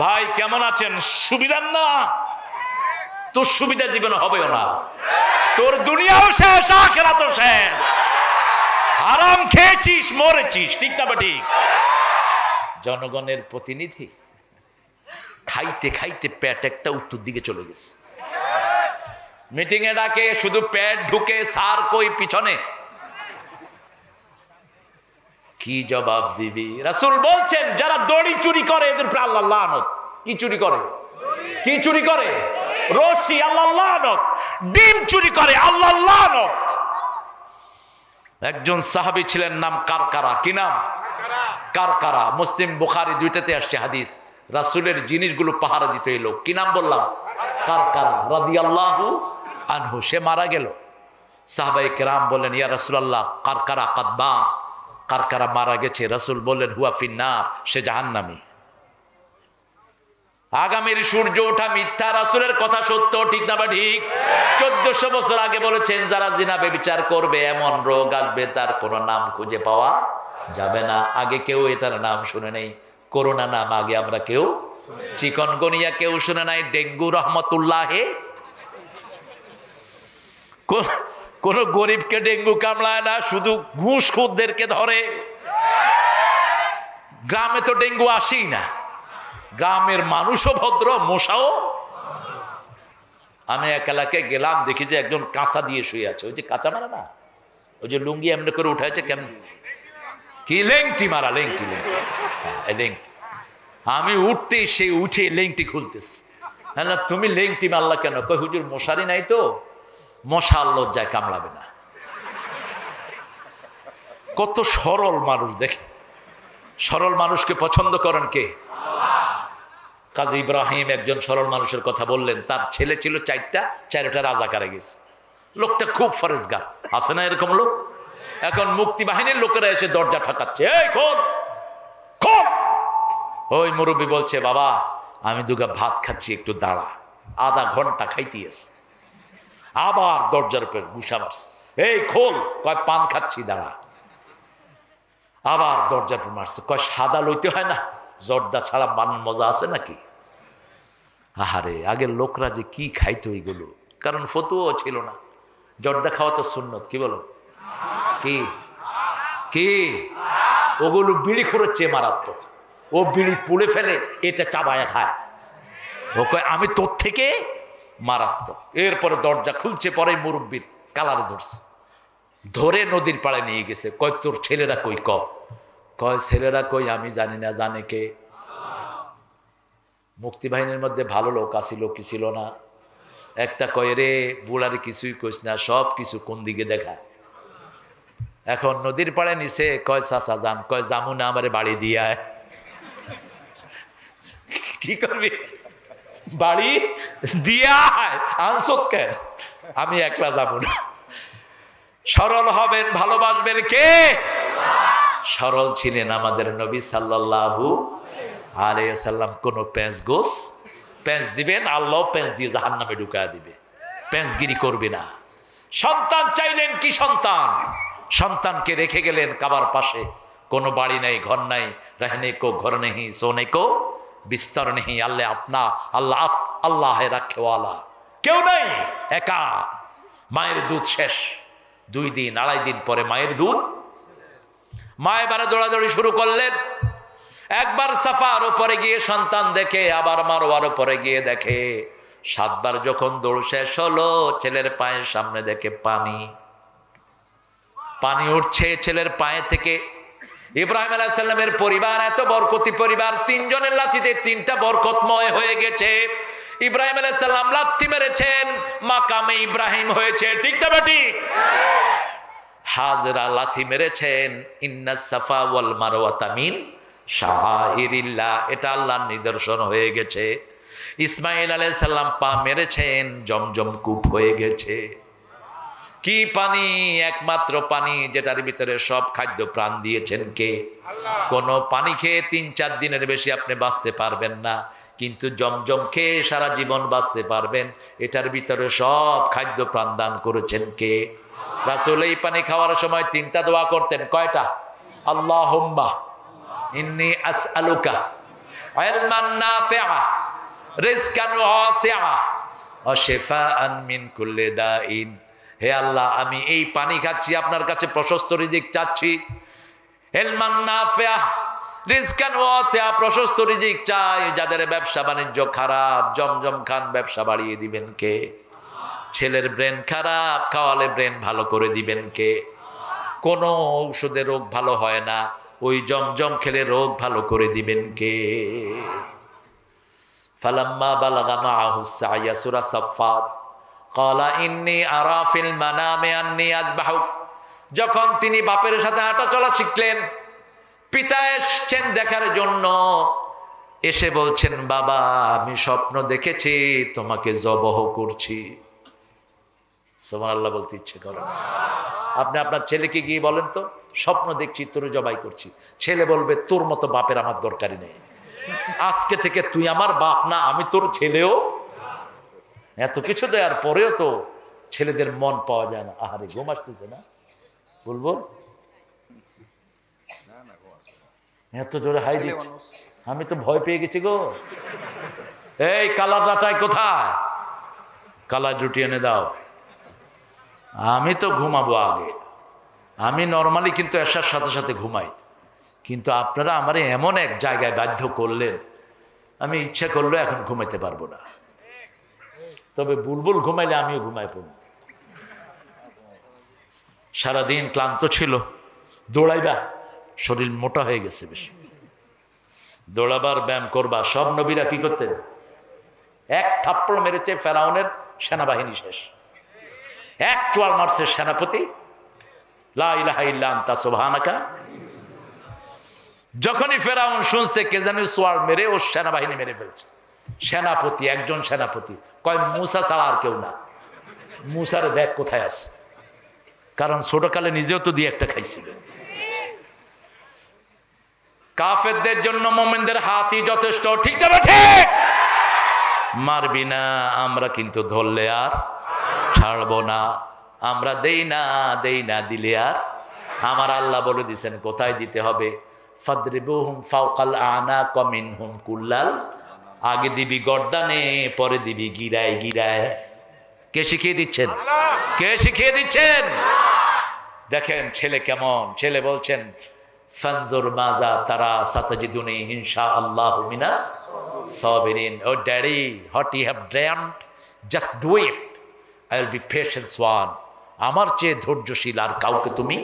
ভাই কেমন আছেন? সুবিধার না, তোর সুবিধা জীবনে হবেও না, তোর দুনিয়াও শেষ, আখিরাতও শেষ। হারাম খেয়েছিস, মরেছিস। ঠিক না ঠিক? জনগণের প্রতিনিধি খাইতে খাইতে পেট একটা উত্তর দিকে চলে গেছে। মিটিং এ ডাকে, শুধু পেট ঢুকে, সার কই পিছনে। কি জবাব দিবি? রাসূল বলছেন যারা দড়ি চুরি করে এদের উপর আল্লাহর লানত। কি চুরি করে? কি চুরি করে? রশি, আল্লাহর লানত। ডিম চুরি করে, আল্লাহর লানত। একজন সাহাবী ছিলেন, নাম কারকারা। কি নাম? কারকারা। মুসলিম বুখারী দুইটাতে আসছে হাদিস। রাসূলের জিনিসগুলো পাহারা দিত এই লোক। কি নাম বললাম? কারকারা রাদিয়াল্লাহু আনহু। সে মারা গেল। সাহাবায়ে কেরাম বললেন, ইয়া রাসূলুল্লাহ, কারকারা কাদবা, কারকারা মারা গেছে। রাসূল বললেন, হুয়া ফিন্নার, সে জাহান্নামী। আগামীর সূর্য ওঠা মিথ্যা, রাসূলের কথা সত্য। ঠিক না বা ঠিক? 1400 বছর আগে বলেছেন, যারা জিনা ব্যভিচার করবে এমন রোগ আসবে তার কোনো নাম খুঁজে পাওয়া যাবে না। আগে কেউ এটার নাম শুনে নেই। করোনা নাম আগে আমরা কেউ, চিকনগুনিয়া কেউ শুনে নাই, ডেঙ্গু রহমতুল্লাহে। কোন গরিবকে ডেঙ্গু কামড়ায় না, শুধু ঘুষখোরদেরকে ধরে। গ্রামে তো ডেঙ্গু আসেই না, গ্রামের মানুষও ভদ্র, মশাও। আমি এক এলাকায় গেলাম, দেখি যে একজন কাঁচা দিয়ে শুয়ে আছে। ওই যে কাঁচা মারা না, ওই যে লুঙ্গি এমনি করে উঠাইছে, কেমন কি লেংটি মারা, লেংটি লেংটি। আমি উঠতে, সে উঠে লেংটি খুলতেছে। না, তুমি লেংটি মারলা কেন? কই হুজুর মশারি নাই তো, মশা লজ্জায় কামড়াবে না। কত সরল মানুষ দেখে। সরল মানুষকে পছন্দ করেন কে? কাজী ইব্রাহিম একজন সরল মানুষের কথা বললেন। তার ছেলে ছিল 4টা, 4টা রাজাকারে গেছে। লোকটা খুব ফরেজগার, আছে না এরকম লোক? এখন মুক্তি বাহিনীর লোকেরা এসে দরজা ঠাকাচ্ছে, এই খোল খোল। ওই মুরব্বী বলছে, বাবা আমি দুগা ভাত খাচ্ছি, একটু দাঁড়া। আধা ঘন্টা খাইতেছে, আবার দরজার উপর গুসা মারছে, এই খোল। কয় পান খাচ্ছি, দাঁড়া। আবার দরজার উপর মারছে, কয় সাদা লইতে হয় না, জর্দা ছাড়া বানার মজা আছে নাকি? আহারে, আগের লোকরা যে কি খাইতো এইগুলো, কারণ ফতুয়াও ছিল না। জর্দা খাওয়া তো সুন্নত। কি বলো? কি কি ওগুলো বিড়ি খোরের চেয়ে মারাত্মক। ও বিড়ি পুড়ে ফেলে, এটা চাবায়া খায়। ও কয় আমি তোর থেকে মারাত্মক। এরপরে দরজা খুলছে, পরে মুরব্বীর কালারে ধরছে, ধরে নদীর পাড়ে নিয়ে গেছে। কয় তোর ছেলেরা কই? কয় ছেলেরা কই আমি জানি না, জানে কে? মুক্তিবাহিনীর মধ্যে ভালো লোক আছিল, কি ছিল না? একটা কয়, রে বুড়ারে কিছুই কইস না, সব কিছু কোন দিকে দেখায়। এখন নদীর পাড়ে নিছে, কয় চাচা যান। কয় জামু না, আমারে বাড়ি দিয়ে আয়। কি করবি? বাড়ি দিয়ে আয়, আনসত কেন? আমি একলা যাবো না। সরল হবেন, ভালোবাসবেন কে? সরল ছিলেন আমাদের নবী সাল্লাল্লাহু আলাইহি ওয়াসাল্লাম। কোনো প্যাঁচ দিবেন, আল্লাহ প্যাঁচ দিয়ে জাহান্নামে ঢুকায় দিবে। প্যাঁচগিরি করবে না। সন্তান চাইলেন, কি সন্তান? সন্তানকে রেখে গেলেন কাবার পাশে। কোনো বাড়ি নাই, ঘর নাই। रहने को घर नहीं, सोने को बिस्तर नहीं। আল্লাহ রাখেওয়ালা কেউ নাই, একা। মায়ের দুধ শেষ। 2 দিন 2.5 দিন পরে মায়ের দুধ। মা এবারে দৌড়াদৌড়ি শুরু করলেন। একবার সাফার উপরে গিয়ে সন্তান দেখে, আবার মারওয়ার উপরে গিয়ে দেখে। 7 বার যখন দৌড় শেষ হলো, ছেলের পায়ের সামনে দেখে পানি উঠছে ছেলের পায়ে থেকে। ইব্রাহিম আলাইহিস সালামের পরিবার এত বরকতি পরিবার, 3 জনের লাঠিতে 3টা বরকতময় হয়ে গেছে। ইব্রাহিম আলাইহিস সালাম লাথি মেরেছেন, মাকামে ইব্রাহিম হয়েছে। ঠিক না ঠিক? হাজরা লাথি মেরেছেন, ইন্নাস সাফা ওয়াল মারওয়াতা মিন শাআইরিল্লাহ, এটা আল্লাহর নিদর্শন হয়ে গেছে। ইসমাঈল আলাইহিস সালাম পা মেরেছেন, জমজম কূপ হয়ে গেছে। কি পানি? একমাত্র পানি যেটার ভিতরে সব খাদ্য প্রাণ দিয়েছেন কে? কোন পানি খেয়ে 3-4 দিনের বেশি আপনি বাঁচতে পারবেন না, কিন্তু জমজম খেয়ে সারা জীবন বাঁচতে পারবেন। এটার ভিতরে সব খাদ্য প্রাণ দান করেছেন কে? রাসূল এই পানি খাওয়ার সময় 3টা দোয়া করতেন। কয়টা? আল্লাহুম্মা ইন্নী আসআলুকা ইলমান নাফিআ রিজকান ওয়াসিআ ওয়া শিফাআন মিন কুল্লি দাইন। হে আল্লাহ, আমি এই পানি খাচ্ছি, আপনার কাছে প্রশস্ত রিজিক চাচ্ছি। ইলমান নাফিআ রিজকান ওয়াসিআ, প্রশস্ত রিজিক চাই। যাদের ব্যবসা বাণিজ্য খারাপ, জমজম খান, ব্যবসা বাড়িয়ে দিবেন কে? ছেলের ব্রেন খারাপ, খাওয়ালে ব্রেন ভালো করে দিবেন কে? কোনো ঔষধে রোগ ভালো হয় না, ওই জমজম খেলে রোগ ভালো করে দিবেন কে? ফালাম্মা বালাগা মাআহু সাইয়া, সূরা সাফফাত। ক্বালা ইন্নী আরা ফিল মানামি আন্নী আযবাহুক, যখন তিনি বাপের সাথে হাঁটা চলা শিখলেন, পিতা এসছেন দেখার জন্য, এসে বলছেন, বাবা আমি স্বপ্ন দেখেছি তোমাকে জবহ করছি। সুবহানাল্লাহ বলতে ইচ্ছে করে না? আপনি আপনার ছেলেকে গিয়ে বলেন তো, স্বপ্ন দেখছি তোর জবাই করছি। ছেলে বলবে, তোর মতো বাপের আমার দরকারই নেই, আজকে থেকে তুই আমার বাপ না, আমি তোর ছেলেও। এত কিছু দেওয়ার পরেও তো ছেলেদের মন পাওয়া যায় না। আহারে ঘুম আসতেছে না? বলবো এত জোরে হাই দিচ্ছে, আমি তো ভয় পেয়ে গেছি গো। এই কালার ডাটায় কোথায়? কালার রুটি এনে দাও। আমি তো ঘুমাবো আগে, আমি নর্মালি কিন্তু এসার সাথে সাথে ঘুমাই, কিন্তু আপনারা আমারে এমন এক জায়গায় বাধ্য করলেন, আমি ইচ্ছা করলে এখন ঘুমাইতে পারবো না। তবে বুলবুল ঘুমাইলে আমিও ঘুমাই পড়ব। সারাদিন ক্লান্ত ছিল, দৌড়াইবা, শরীর মোটা হয়ে গেছে বেশি, দৌড়াবার ব্যায়াম করবা। সব নবীরা কি করতেন? এক থাপ্পড় মেরেছে ফেরাউনের সেনাবাহিনী শেষ, এক চোয়াল মারছে সেনাপতি, লা ইলাহা ইল্লা আনতা সুবহানাকা। যখনই ফেরাউন শুনছে কে জানি চোয়াল মেরে ও সেনাবাহিনী মেরে ফেলছে, সেনাপতি, একজন সেনাপতি কয় মুসা ছাড়া আর কেউ না। মুসারে দেখ কোথায় আছে, কারণ ছোটকালে নিজেও তো দিয়ে একটা খাইছিল। কাফেরদের জন্য মোমেনদের হাতই যথেষ্ট, ঠিক না? ঠিক মারবি না, আমরা কিন্তু ধরলে আর ছাড়বো না, আমরা দেই না দিলে আর। আমার আল্লাহ বলে দিছেন কোথায় দিতে হবে, ফাদরিবুহুম ফাওকাল আনাক মিনহুম কুল্লাল, আগে দিবি গর্দানে, পরে দিবি গিরায় গিরায়। কে শিখিয়ে দিচ্ছেন? কে শিখিয়ে দিচ্ছেন? দেখেন ছেলে কেমন, ছেলে বলছেন ফানজুর মাযা তারা সাতাজিদুনি ইনশাআল্লাহু মিনাস সাবিরিন। Oh daddy, what you have dreamed, just do it, I will be patience one. আমার চেয়ে ধৈর্যশীল আর কাউকে তুমি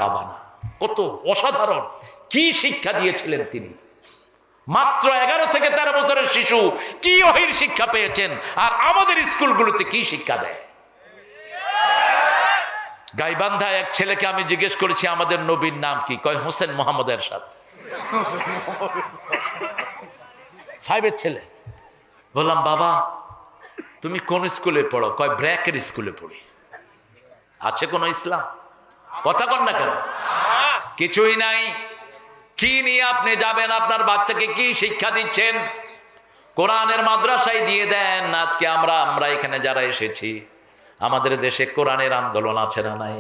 পাবা না। কত অসাধারণ কি শিক্ষা দিয়েছিলেন তিনি। মাত্র 11 থেকে 13 বছরের শিশু কি ওহীর শিক্ষা পেয়েছেন, আর আমাদের স্কুলগুলোতে কি শিক্ষা দেয়। গাইবান্ধা এক ছেলেকে আমি জিজ্ঞেস করেছি আমাদের নবীর নাম কি, কয় হোসেন মোহাম্মদ এরশাদ। 5-এর ছেলে। বললাম বাবা তুমি কোন স্কুলে পড়ো? কয় ব্র্যাকের স্কুলে পড়ি। আছে কোন ইসলাম? কথা কন না কেন? কিছুই নাই। কি নিয়ে আপনি যাবেন? আপনার বাচ্চাকে কি শিক্ষা দিচ্ছেন? কোরআনের মাদ্রাসায় দিয়ে দেন। আজকে আমরা এখানে যারা এসেছি, আমাদের দেশে কোরআনের আন্দোলন আছে না নাই?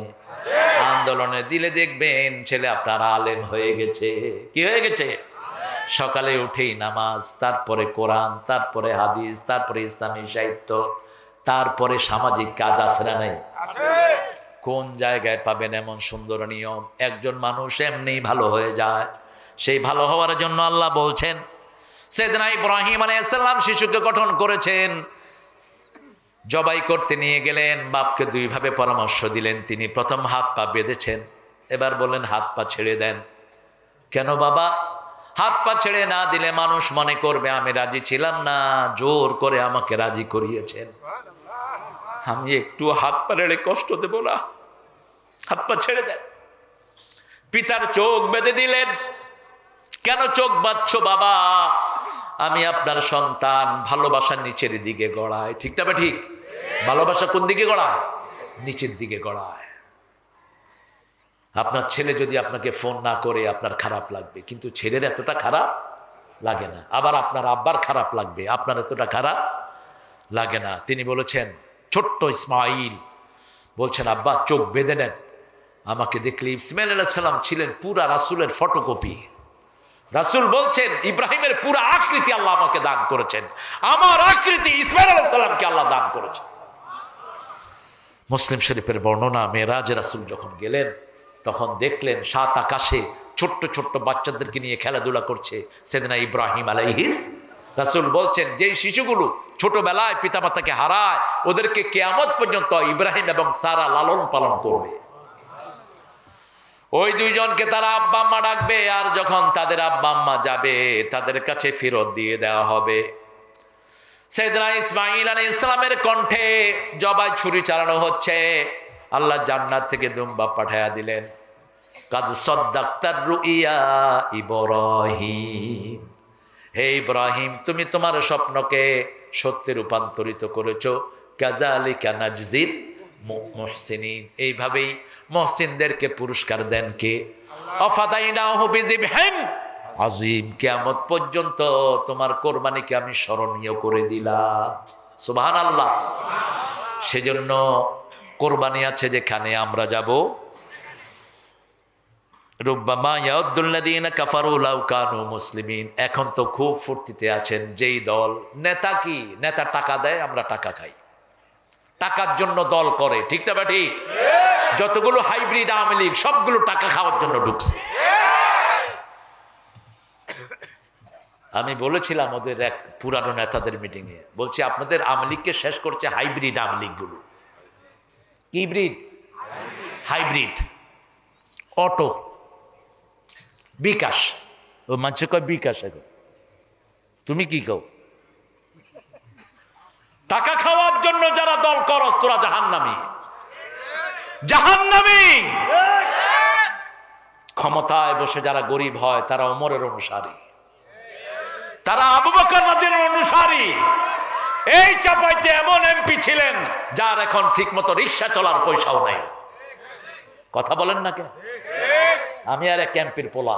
আন্দোলনে দিলে দেখবেন ছেলে আপনার আলেম হয়ে গেছে। কি হয়ে গেছে? সকালে উঠেই নামাজ, তারপরে কোরআন, তারপরে হাদিস, তারপরে ইসলামী সাহিত্য, তারপরে সামাজিক কাজ আছে না নাই? কোন জায়গায় পাবেন এমন সুন্দর নিয়ম? একজন মানুষ এমনি ভালো হয়ে যায়। সেই ভালো হওয়ার জন্য আল্লাহ বলছেন, সাইয়েদনা ইব্রাহিম আলাইহিস সালাম শিশুকে গঠন করেছেন, জবাই করতে নিয়ে গেলেন, বাপকে 2 ভাবে পরামর্শ দিলেন। তিনি প্রথম হাত পা বেঁধেছেন, এবার বললেন হাত পা ছেড়ে দেন। কেন বাবা? হাত পা ছেড়ে না দিলে মানুষ মনে করবে আমি রাজি ছিলাম না, জোর করে আমাকে রাজি করিয়েছেন, আমি একটু হাত পা রেড়ে কষ্ট দেব না, হাত পা ছেড়ে দেন। পিতার চোখ বেঁধে দিলেন। কেন চোখ বাঁধছো বাবা? আমি আপনার সন্তান, ভালোবাসার নিচের দিকে গড়ায়। ঠিক না? ঠিক। ভালোবাসা কোন দিকে গড়ায়? নিচের দিকে গড়ায়। আপনার ছেলে যদি আপনাকে ফোন না করে আপনার খারাপ লাগবে, কিন্তু ছেলের এতটা খারাপ লাগে না। আবার আপনার আব্বার খারাপ লাগবে, আপনার এতটা খারাপ লাগে না। তিনি বলেছেন, ছোট্ট ইসমাইল বলছেন, আব্বা চোখ বেঁধে নেন, আমাকে দেখলে ইসমাইল আলাইহিস সালাম ছিলেন পুরা রাসূলের ফটোকপি। রাসূল বলছেন, ইব্রাহিমের পুরা আকৃতি আল্লাহ আমাকে দান করেছেন, আমার আকৃতি ইসমাইল আলাইহিস সালামকে আল্লাহ দান করেছেন। মুসলিম শরীফের বর্ণনা, মেরাজে রাসূল যখন গেলেন তখন দেখলেন সাত আকাশে ছোট্ট ছোট্ট বাচ্চাদেরকে নিয়ে খেলাধুলা করছে সাইয়েদনা ইব্রাহিম আলাইহিস। রাসূল বলছেন, যেই শিশুগুলো ছোটবেলায় পিতামাতাকে হারায় ওদেরকে কিয়ামত পর্যন্ত ইব্রাহিম এবং সারা লালন পালন করবে। ওই দুইজনকে তারা আব্বা আম্মা ডাকবে, আর যখন তাদের আব্বা আম্মা যাবে তাদের কাছে ফেরত দিয়ে দেওয়া হবে। সাইয়েদনা ইসমাঈল আলাইহিস সালামের কণ্ঠে জবাই ছুরি চালানো হচ্ছে। আল্লাহ জান্নাত থেকে দুম্বা পাঠায়া দিলেন, কাদ সাদ্দাক্তার রুইয়া ইব্রাহিম, হে ইব্রাহিম তুমি তোমার স্বপ্নকে সত্যে রূপান্তরিত করেছো। কাযালিকা নাজজিল মুহসিনিন, এইভাবেই মুহসিনদেরকে পুরস্কার দেন কে? আফাদাইনাহু বিযিবহিন আযীম, কিয়ামত পর্যন্ত তোমার কোরবানিকে আমি স্মরণীয় করে দিলাম। সুবহানাল্লাহ। সেজন্য কোরবানি আছে যেখানে আমরা যাব, রুব্বামা ইয়াউদ্দুল্লাযীনা কাফারু লাউ কানু মুসলিমিন। এখন তো খুব ফুর্তিতে আছেন, যেই দল নেতা, কি নেতা টাকা দেয়, আমরা টাকা খাই, টাকার জন্য দল করে, ঠিক না ঠিক? যতগুলো হাইব্রিড আওয়ামী লীগ সবগুলো টাকা খাওয়ার জন্য ঢুকছে। আমি বলেছিলাম ওদের এক পুরানো নেতাদের মিটিংয়ে, বলছি আপনাদের আওয়ামী লীগকে শেষ করছে হাইব্রিড আওয়ামী লীগগুলো। কি ব্রিড? হাইব্রিড। অটো, বিকাশ, ও মানুষে কয় বিকাশ, এখন তুমি কি কও? টাকা খাওয়ার জন্য যারা দল করস তোরা জাহান্নামী, জাহান্নামী। ক্ষমতায় বসে যারা গরিব হয় তারা ওমরের অনুসারী, তারা আবু বকর রাদিয়াল্লাহু আনহুর অনুসারী। এই চাপাইতে এমন এমপি ছিলেন যার এখন ঠিক মতো রিক্সা চলার পয়সাও নাই। কথা বলেন না কেন? আমি আর এক এমপির পোলা,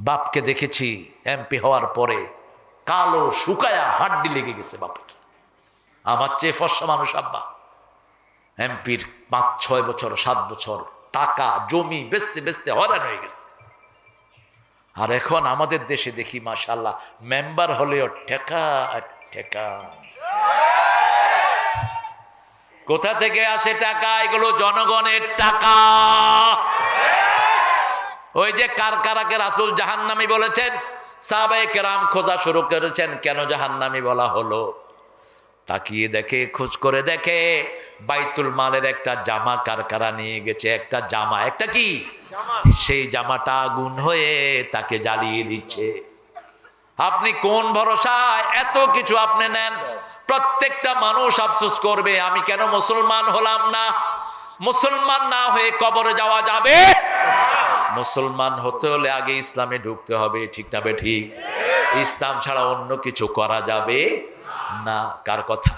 বাপকে দেখেছি এমপি হওয়ার পরে কালো শুকায়া হাড্ডি লেগে গেছে বাপের। আমার চেয়ে ফর্সা মানুষ আব্বা, এমপির 5-6 বছর 7 বছর টাকা জমি বেচতে বেচতে হয়রান হয়ে গেছে। আর এখন আমাদের দেশে দেখি মাশাআল্লাহ মেম্বার হলেও ঠেকা ঠেকা। কোথা থেকে আসে টাকা? এগুলো জনগণের টাকা। ওই যে কারকারাকে রাসূল জাহান্নামী বলেছেন, সাহাবায়ে কেরাম খোঁজা শুরু করেছেন কেন জাহান্নামী বলা হলো। তাকিয়ে দেখে, খোঁজ করে দেখে বাইতুল মালের একটা জামা কারকারা নিয়ে গেছে, একটা জামা, একটা কি, সেই জামাটা আগুন হয়ে তাকে জ্বালিয়ে দিচ্ছে। আপনি কোন ভরসায় এত কিছু আপনি নেন? প্রত্যেকটা মানুষ আফসোস করবে, আমি কেন মুসলমান হলাম না। মুসলমান না হয়ে কবরে যাওয়া যাবে? মুসলমান হতে হলে আগে ইসলামে ঢুকতে হবে, ঠিক না বে ঠিক? ইসলাম ছাড়া অন্য কিছু করা যাবে না। কার কথা?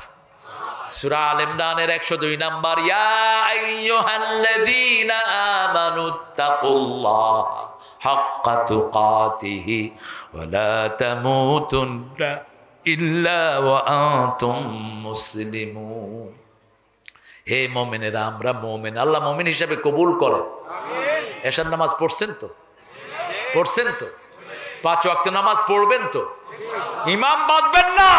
সূরা আল ইমরানের 102 নাম্বার, ইয়া আইয়ুহাল্লাযীনা আমানুত্তাকুল্লাহ হাক্কা তুকাতিহি ওয়া লা তামুতুন্না ইল্লা ওয়া আনতুম মুসলিমুন। হে মুমিনেরা, আমরা মুমিন, আল্লাহ মুমিন হিসেবে কবুল করেন। এশার নামাজ পড়ছেন তো? পড়ছেন তো? 5 ওয়াক্ত নামাজ পড়বেন তো? ইমাম বাজবেন না,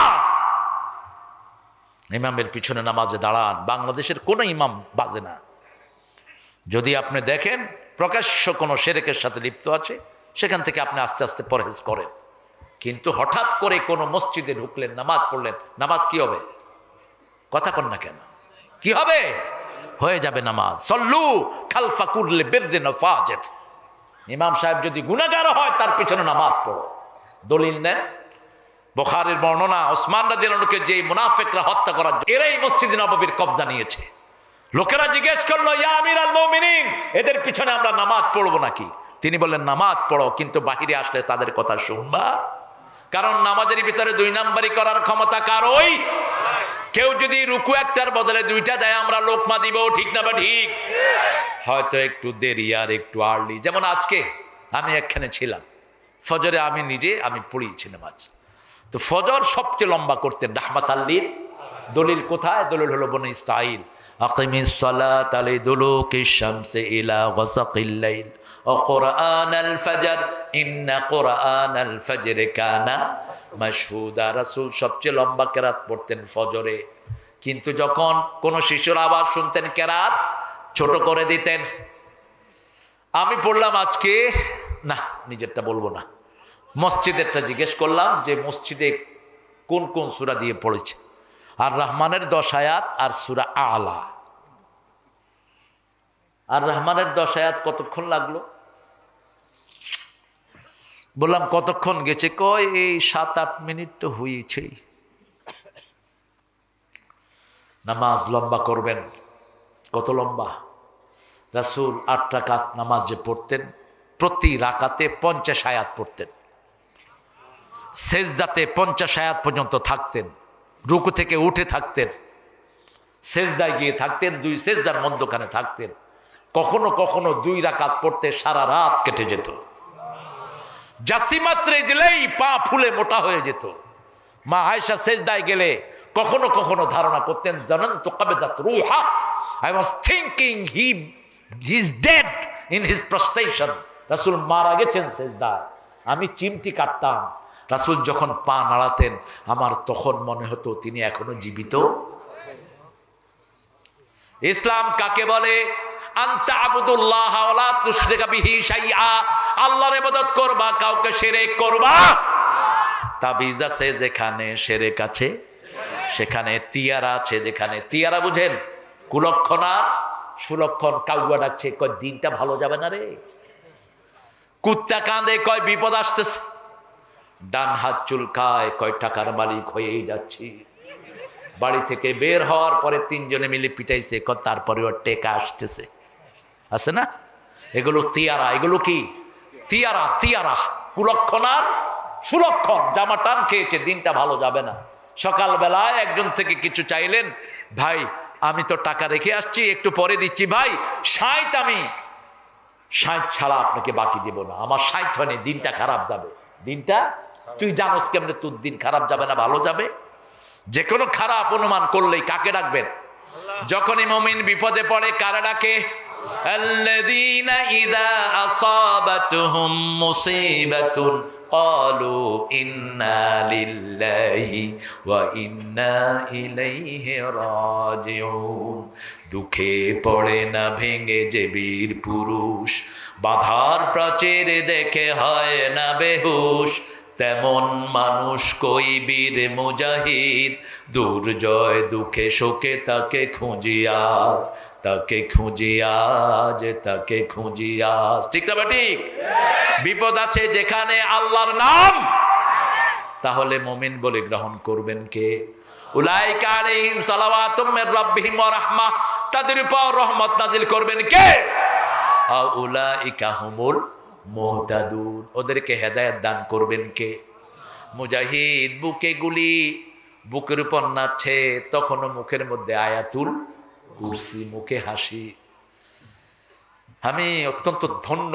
ইমামের পিছনে নামাজে দাঁড়ান। বাংলাদেশের কোনো ইমাম বাজে না। যদি আপনি দেখেন প্রকাশ্য কোনো শিরকের সাথে লিপ্ত আছে, সেখান থেকে আপনি আস্তে আস্তে পরহেজ করেন। কিন্তু হঠাৎ করে কোনো মসজিদে ঢুকলেন, নামাজ পড়লেন, নামাজ কি হবে? কথা কন না কেন? কি হবে? হয়ে যাবে নামাজ। সল্লু খালফা কুল্লি বিরদিন ওয়া ফাজির। ইমাম সাহেব যদি গুনাহগার হয় তার পিছনে নামাজ পড়ো। দলিল নেন। বুখারীর বর্ণনা, ওসমান রাদিয়াল্লাহু আনহুকে যে মুনাফিকরা হত্যা করার জন্য এরাই মসজিদে নববীর কবজা নিয়েছে। লোকেরা জিজ্ঞেস করলো, ইয়া আমিরাল মুমিনিন, এদের পিছনে আমরা নামাজ পড়বো নাকি? তিনি বললেন, নামাজ পড়ো, কিন্তু বাহিরে আসলে তাদের কথা শুনবা। কারণ নামাজের ভিতরে 2 নাম্বারি করার ক্ষমতা কারই। কেউ যদি রুকু একটার বদলে দুইটা দেয় আমরা লোকমা দিব, ঠিক না বা ঠিক? হয়তো একটু দেরি আর একটু আর্লি। যেমন আজকে আমি একখানে ছিলাম, ফজরে আমি পড়িয়েছি নামাজ। তো ফজর সবচেয়ে লম্বা করতেন রাহমাত আল্লির। দলিল কোথায়? দলিল হলো বনি ইসরাইল, আকিমিস সালাতা লিদুলুকিশ শামসি ইলা গাসাকিল লাইল ওয়া কুরআনাল ফাজর ইন্না কুরআনাল ফাজরি কানা মাশহুদা। রাসূল সবচেয়ে লম্বা কেরাত পড়তেন ফজরে, কিন্তু যখন কোন শিশুর আওয়াজ শুনতেন কেরাত ছোট করে দিতেন। আমি পড়লাম আজকে, না নিজেরটা বলবো না, মসজিদেরটা জিজ্ঞেস করলাম যে মসজিদে কোন কোন সূরা দিয়ে পড়েছে। আর রহমানের 10 আয়াত আর সূরা আলা। আর রহমানের 10 আয়াত কতক্ষণ লাগলো? বললাম কতক্ষণ গেছে? কয় এই 7-8 মিনিট তো হয়েছেই। নামাজ লম্বা করবেন, কত লম্বা? রাসূল 8 রাকাত নামাজ যে পড়তেন, প্রতি রাকাতে 50 আয়াত পড়তেন, সেজদাতে 50 আয়াত পর্যন্ত থাকতেন, রুকু থেকে উঠে থাকতেন, সেজদায় গিয়ে থাকতেন, 2 সেজদার মধ্যখানে থাকতেন। কখনো কখনো 2 রাকাত পড়তে সারা রাত কেটে যেত। জাসিমাত্রে গেলেই পা ফুলে মোটা হয়ে যেত। মা আয়েশা সেজদায় গেলে কখনো কখনো ধারণা করতেন জানান্তু কাবাদাত রূহা, I was thinking he is dead in his prostration. রাসূল মারা গেছেন সেজদায়, আমি চিমটি কাটতাম। রাসূল যখন পা নাড়াতেন আমার তখন মনে হতো তিনি এখনো জীবিত। ইসলাম কাকে বলে? আনতা আবুদুল্লাহ ওয়া লা তুশরিকা বিহি শাইআ। আল্লাহর ইবাদত করবা, কাউকে শিরক করবা। তাবিজ আছে যেখানে শিরক আছে, সেখানে তিয়ারা আছে যেখানে। তিয়ারা বুঝেন? কুলক্ষণা সুলক্ষণ। কাউয়া ডাকছে, কয় দিনটা ভালো যাবে না রে। কুত্তা কাঁদে, কয় বিপদ আসতেছে। ডান হাত চুলকায়, কয় টাকার মালিক হয়েই যাচ্ছি। বাড়ি থেকে বের হওয়ার পরে 3 জনে মিলে পিটাইছে, কয় তারপরে ওর টেকা আসতেছে। আছে না? এগুলো তিয়ারা। এগুলো কি? তিয়ারা। তিয়ারা কুলক্ষণার সুলক্ষণ। জামা টান খেয়েছে, দিনটা ভালো যাবে না। সকালবেলায় একজন থেকে কিছু চাইলেন, ভাই আমি তো টাকা রেখে আসছি, একটু পরে দিচ্ছি। ভাই 60 আমি 60 ছাড়া আপনাকে বাকি দেব না, আমার 60 হয়নি, দিনটা খারাপ যাবে। দিনটা তুই জানোস কেমনে তোর দিন খারাপ যাবে না ভালো যাবে? যে কোনো খারাপ অনুমান করলেই কাকে ডাকবেন? যখনই মুমিন বিপদে পড়ে কারা ডাকে? আল্লাযীনা ইযা আসাবাতুহুম মুসিবাতুন ক্বালু ইন্না লিল্লাহি ওয়া ইন্না ইলাইহি রাজিউন। দুঃখে পড়ে না ভেঙে যে বীর পুরুষ, বাধার প্রাচীর দেখে হয় না বেহুশ, তেমন মানুষ কই বীর মুজাহিদ, দুর্জয় দুঃখে শোকে তাকে খুঁজিয়াজ, তাকে খুঁজিয়াজ, তাকে খুঁজিয়াজ। ঠিক না ঠিক? বিপদ আছে যেখানে আল্লাহর নাম, তাহলে মুমিন বলে গ্রহণ করবেন কে? উলাইকা আলাইহিম সালাওয়াতুম মির রাব্বিহিম ওয়া রাহমাহ, তাদের উপর রহমত নাজিল করবেন কে? উলাইকা হুমুল মুহতাদুন, ওদেরকে হেদায়েত দান করবেন কে? মুজাহিদ বুকে গুলি, বুকের উপর নাচছে, তখনও মুখের মধ্যে আয়াতুল কুরসি, মুখে হাসি। আমি অত্যন্ত ধন্য,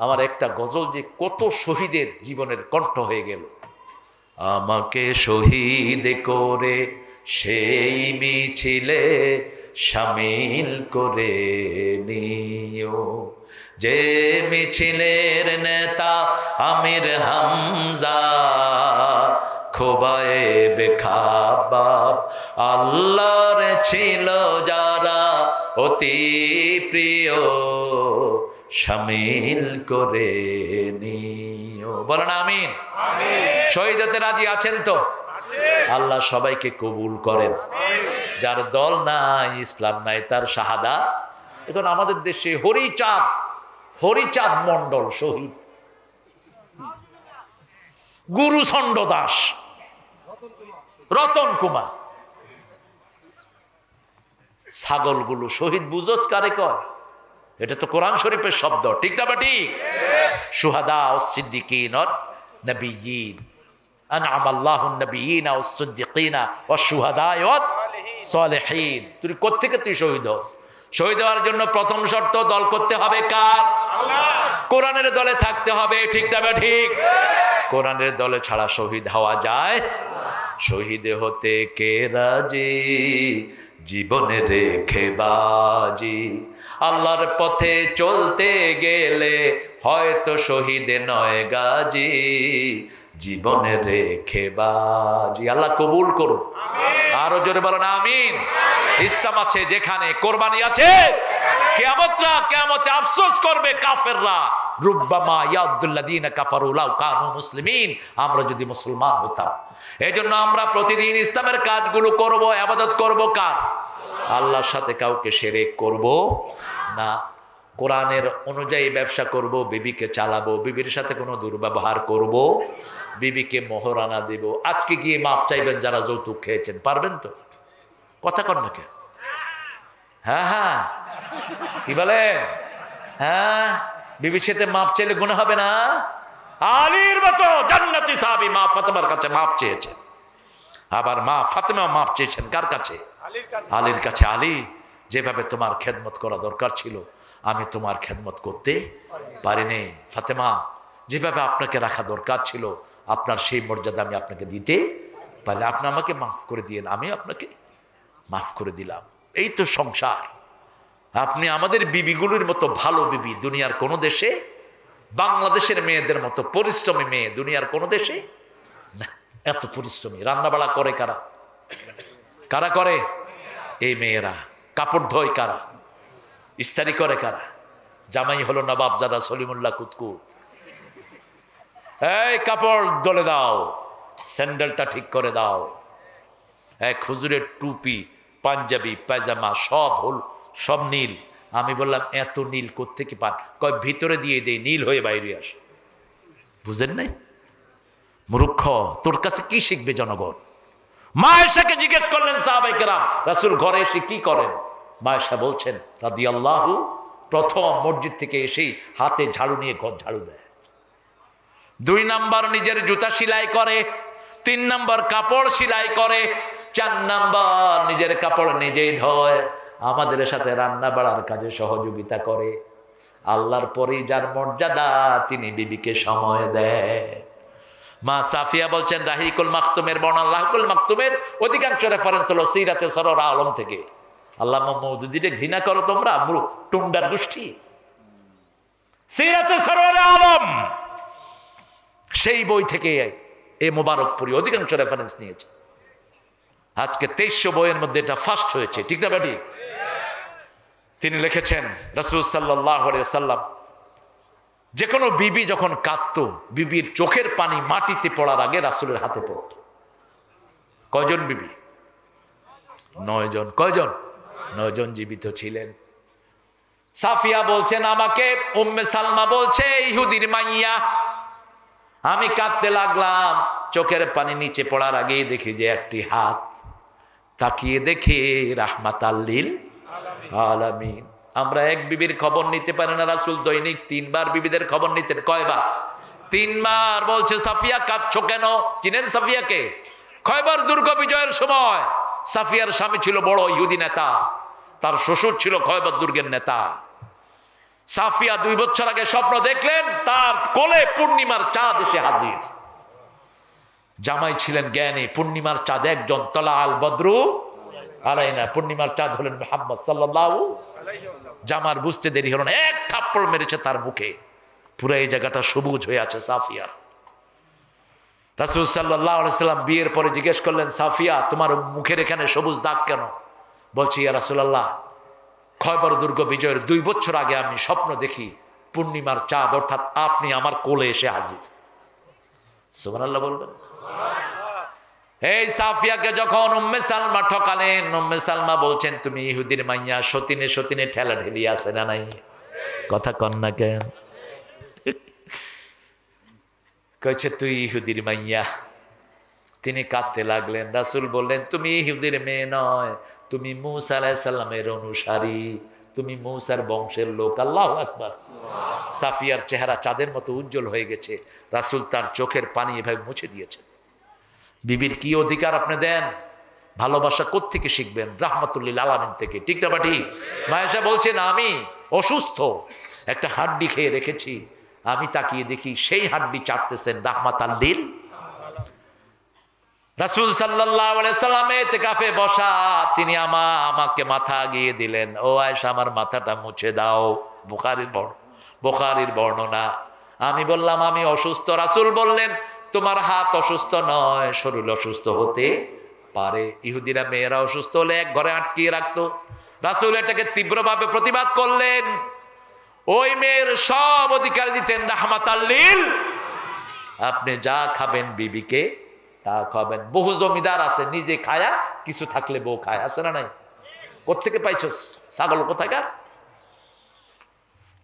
আমার একটা গজল যে কত শহীদের জীবনের কণ্ঠ হয়ে গেল। আমাকে শহীদ করে সেই মিছিলে শামিল করে নিও, যে মিছিলের নেতা আমির হামজা, খোবায়েব খাবাব, আল্লাহর ছিল যারা অতি প্রিয়, শামিল করে নিও। বলেন আমিন। শহীদ হতে রাজি আছেন তো? আল্লাহ সবাইকে কবুল করেন। যার দল নাই, ইসলাম নাই, তার শাহাদাত। এখন আমাদের দেশে হরিচাঁদ মন্ডল শহীদ, গুরুচন্ড দাস, রতন কুমার, ছাগলগুলো শহীদ বুঝোস কারে কয়? এটা তো কোরআন শরীফের শব্দ, ঠিক না? ঠিক। শুহাদা ও সিদ্দিকিন ও নবিয়্যিন, আনআমা আল্লাহু নবিয়্যিনা ও সিদ্দিকিনা ও শুহাদা ও সালেহীন। তুই কোত্থেকে তুই শহীদ হস? শহীদ হওয়ার জন্য প্রথম শর্ত দল করতে হবে কার? কোরআনের দলে থাকতে হবে, ঠিক না ঠিক? কোরআনের দলে ছাড়া শহীদ হওয়া যায়? শহীদ হতে কে রাজি, জীবনে রেখে বাজি। আল্লাহর পথে চলতে গেলে হয়তো শহীদ নয় গাজী, জীবনে রেখে বাজি। আল্লাহ কবুল করুন। আরো জোরে বলেন আমিন। ইসলাম আছে যেখানে, কোরবানি আছে, কিয়ামতে আফসোস করবে কাফেররা, রুব্বামা ইয়াদুল্লাযিনা কাফারু লাউ কানু মুসলিমিন। আমরা যদি মুসলমান হতাম। এজন্য আমরা প্রতিদিন ইসলামের কাজগুলো করব, ইবাদত করব কার? আল্লাহর সাথে কাউকে শিরক করব না। কোরআনের অনুযায়ী ব্যবসা করব, বিবিকে চালাবো, বিবির সাথে কোনো দুর্ব্যবহার করব, বিবিকে মোহরানা দেব। আজকে গিয়ে মাপ চাইবেন যারা যৌতুক খেয়েছেন, পারবেন তো? কথা কর না কেন? হ্যাঁ হ্যাঁ, কি বলেন? হ্যাঁ, বিবির সাথে মাপ চাইলে গুনাহ হবে না? আলীর মতো জান্নাতি সাহাবী মা ফাতেমার কাছে মাপ চেয়েছেন, আবার মা ফাতেমা মাপ চেয়েছেন কার কাছে? আলীর কাছে। আলী, যেভাবে তোমার খেদমত করা দরকার ছিল আমি তোমার খেদমত করতে পারিনি। ফাতেমা, যেভাবে আপনাকে রাখা দরকার ছিল আপনার সেই মর্যাদা আমি আপনাকে দিতে পারি, আপনি আমাকে মাফ করে দিয়েন, আমি আপনাকে মাফ করে দিলাম। এই তো সংসার। আপনি আমাদের বিবিগুলোর মতো ভালো বিবি দুনিয়ার কোনো দেশে, বাংলাদেশের মেয়েদের মতো পরিশ্রমী মেয়ে দুনিয়ার কোনো দেশে না। এত পরিশ্রমী। রান্নাবাড়া করে কারা? কারা করে? এই মেয়েরা। কাপড় ধোয় কারা? ইস্তারি করে কারা? জামাই হলো নবাবজাদা সলিমুল্লাহ কুতকু। এই কাপড় দলে দাও, স্যান্ডেলটা ঠিক করে দাও, এক হুজুরের টুপি, পাঞ্জাবি, পায়জামা সব হল, সব নীল। আমি বললাম এত নীল কোত্থেকে পান? কয় ভিতরে দিয়ে দেই, নীল হয়ে বাইরে আসে। বুঝেন নাই? মূর্খ, তোর কাছে কি শিখবে জনগণ? মা আয়েশাকে জিজ্ঞেস করলেন সাহাবায়ে কেরাম, রাসূল ঘরে এসে কি করেন? মা আয়েশা বলছেন রাদিয়াল্লাহু, প্রথম মসজিদ থেকে এসেই হাতে ঝাড়ু নিয়ে ঘর ঝাড়ু দেয়। 2 নাম্বার নিজের জুতা সেলাই করে, 3 নাম্বার কাপড় সেলাই করে, 4 নাম্বার নিজের কাপড় নিজেই ধোয়, আমাদের সাথে রান্না বাড়ার কাজে সহযোগিতা করে। আল্লাহর পরেই যার মর্যাদা তিনি বিবিকে সময় দেয়। মা সাফিয়া বলছেন রাহিকুল মাকতুমের বর্ণনা, রাহিকুল মাকতুমের অধিকাংশ রেফারেন্স হলো সিরাতে সররা আলম থেকে। আল্লামা মওদুদিরে ঘৃণা করো তোমরা, টুন্ডার গোষ্ঠী। সিরাতে সররা আলম সেই বই থেকে এই মোবারকপুরি অধিকাংশ রেফারেন্স নিয়েছে। আজকে 2300 বইয়ের মধ্যে এটা ফার্স্ট হয়েছে, ঠিক না বেটি? তিনি লিখেছেন রাসূল সাল্লাল্লাহু আলাইহি সাল্লাম যে কোনো বিবি যখন কাঁদতো, বিবির চোখের পানি মাটিতে পড়ার আগে রাসূলের হাতে পড়ত। কয়জন বিবি? 9 জন। কয়জন? 9 জন জীবিত ছিলেন। সাফিয়া বলছেন আমাকে উম্মে সালমা বলছে ইহুদির মাইয়া, আমি কাঁদতে লাগলাম, চোখের পানি নিচে পড়ার আগেই দেখি যে একটি হাত, তাকিয়ে দেখি রাহমাতাল লিল আলামিন। আমরা এক বিবির খবর নিতে পারি না, রাসূল দৈনিক 3 বার বিবিদের খবর নিতেন। কয়বার? 3 বার। বলছে সাফিয়া কাঁদছো কেন? চিনেন সাফিয়াকে? খয়বার দুর্গ বিজয়ের সময় সাফিয়ার স্বামী ছিল বড় ইহুদি নেতা, তার শ্বশুর ছিল খয়বার দুর্গের নেতা। সাফিয়া 2 বছর আগে স্বপ্ন দেখলেন তার কোলে পূর্ণিমার চাঁদ এসে হাজির। জামাই ছিলেন জ্ঞানী, পূর্ণিমার চাঁদ একজন, তলা আল বদরু আলাইনা, পূর্ণিমার চাঁদ হলেন মুহাম্মদ সাল্লাল্লাহু আলাইহি ওয়াসাল্লাম। জামার বুঝতে দেরি হলো না, এক থাপ্পড় মেরেছে তার মুখে, পুরো এই জায়গাটা সবুজ হয়ে আছে সাফিয়ার। রাসূল সাল্লাল্লাহু আলাইহি ওয়াসাল্লাম বিয়ের পরে জিজ্ঞেস করলেন সাফিয়া তোমার মুখের এখানে সবুজ দাগ কেন? বলছি ইয়া রাসূলুল্লাহ, খয়বর দুর্গ বিজয়ের 2 বছর আগে আমি স্বপ্ন দেখি পূর্ণিমার চাঁদ অর্থাৎ আপনি আমার কোলে এসে হাজির। সুবহানাল্লাহ বলবেন। এই সাফিয়াকে যখন উম্মে সালমা ঠকালেন, উম্মে সালমা বলছেন তুমি ইহুদির মাইয়া, সতীনে সতীনে ঠেলা ঠেলি আছে না নাই? কথা কন না কেন? কইছে তুই ইহুদির মাইয়া। তিনি কাঁদতে লাগলেন। রাসূল বললেন তুমি ইহুদির মেয়ে নয়, তুমি মূসা আলাইহিস সালামের অনুসারী, তুমি মূসার বংশের লোক। আল্লাহু আকবার। সাফিয়ার চেহারা চাঁদের মতো উজ্জ্বল হয়ে গেছে। রাসূল তার চোখের পানি এভাবে মুছে দিয়েছেন। বিবির কি অধিকার আপনি দেন? ভালোবাসা কোত্থেকে শিখবেন? রাহমাতুল্লিল আলামিন থেকে, ঠিক না বা ঠিক? মায়েশা বলছেন আমি অসুস্থ, একটা হাড্ডি খেয়ে রেখেছি, আমি তাকিয়ে দেখি সেই হাড্ডি চাটতেছেন রাহমাতাল্লিল। রাসূল সাল্লাল্লাহু আলাইহি সাল্লাম ইতিকাফে বসা, তিনি আমাকে মাথা আগিয়ে দিলেন, ও আয়েশা আমার মাথাটা মুছে দাও। বুখারীর বর্ণনা। আমি বললাম আমি অসুস্থ। রাসূল বললেন তোমার হাত অসুস্থ নয়, শরীর অসুস্থ হতে পারে। ইহুদিরা মেয়েরা অসুস্থ হলে এক ঘরে আটকিয়ে রাখতো। রাসূল এটাকে তীব্রভাবে প্রতিবাদ করলেন। ওই মেয়ের সব অধিকার দিতেন রাহমাতাল্লিল। আপনি যা খাবেন বিবিকে তা খাবেন। বহু জমিদার আছে নিজে খায়া কিছু থাকলে বউ খায়, আছে না নাই? কোত্থেকে পাইছো ছাগল কোথাকার?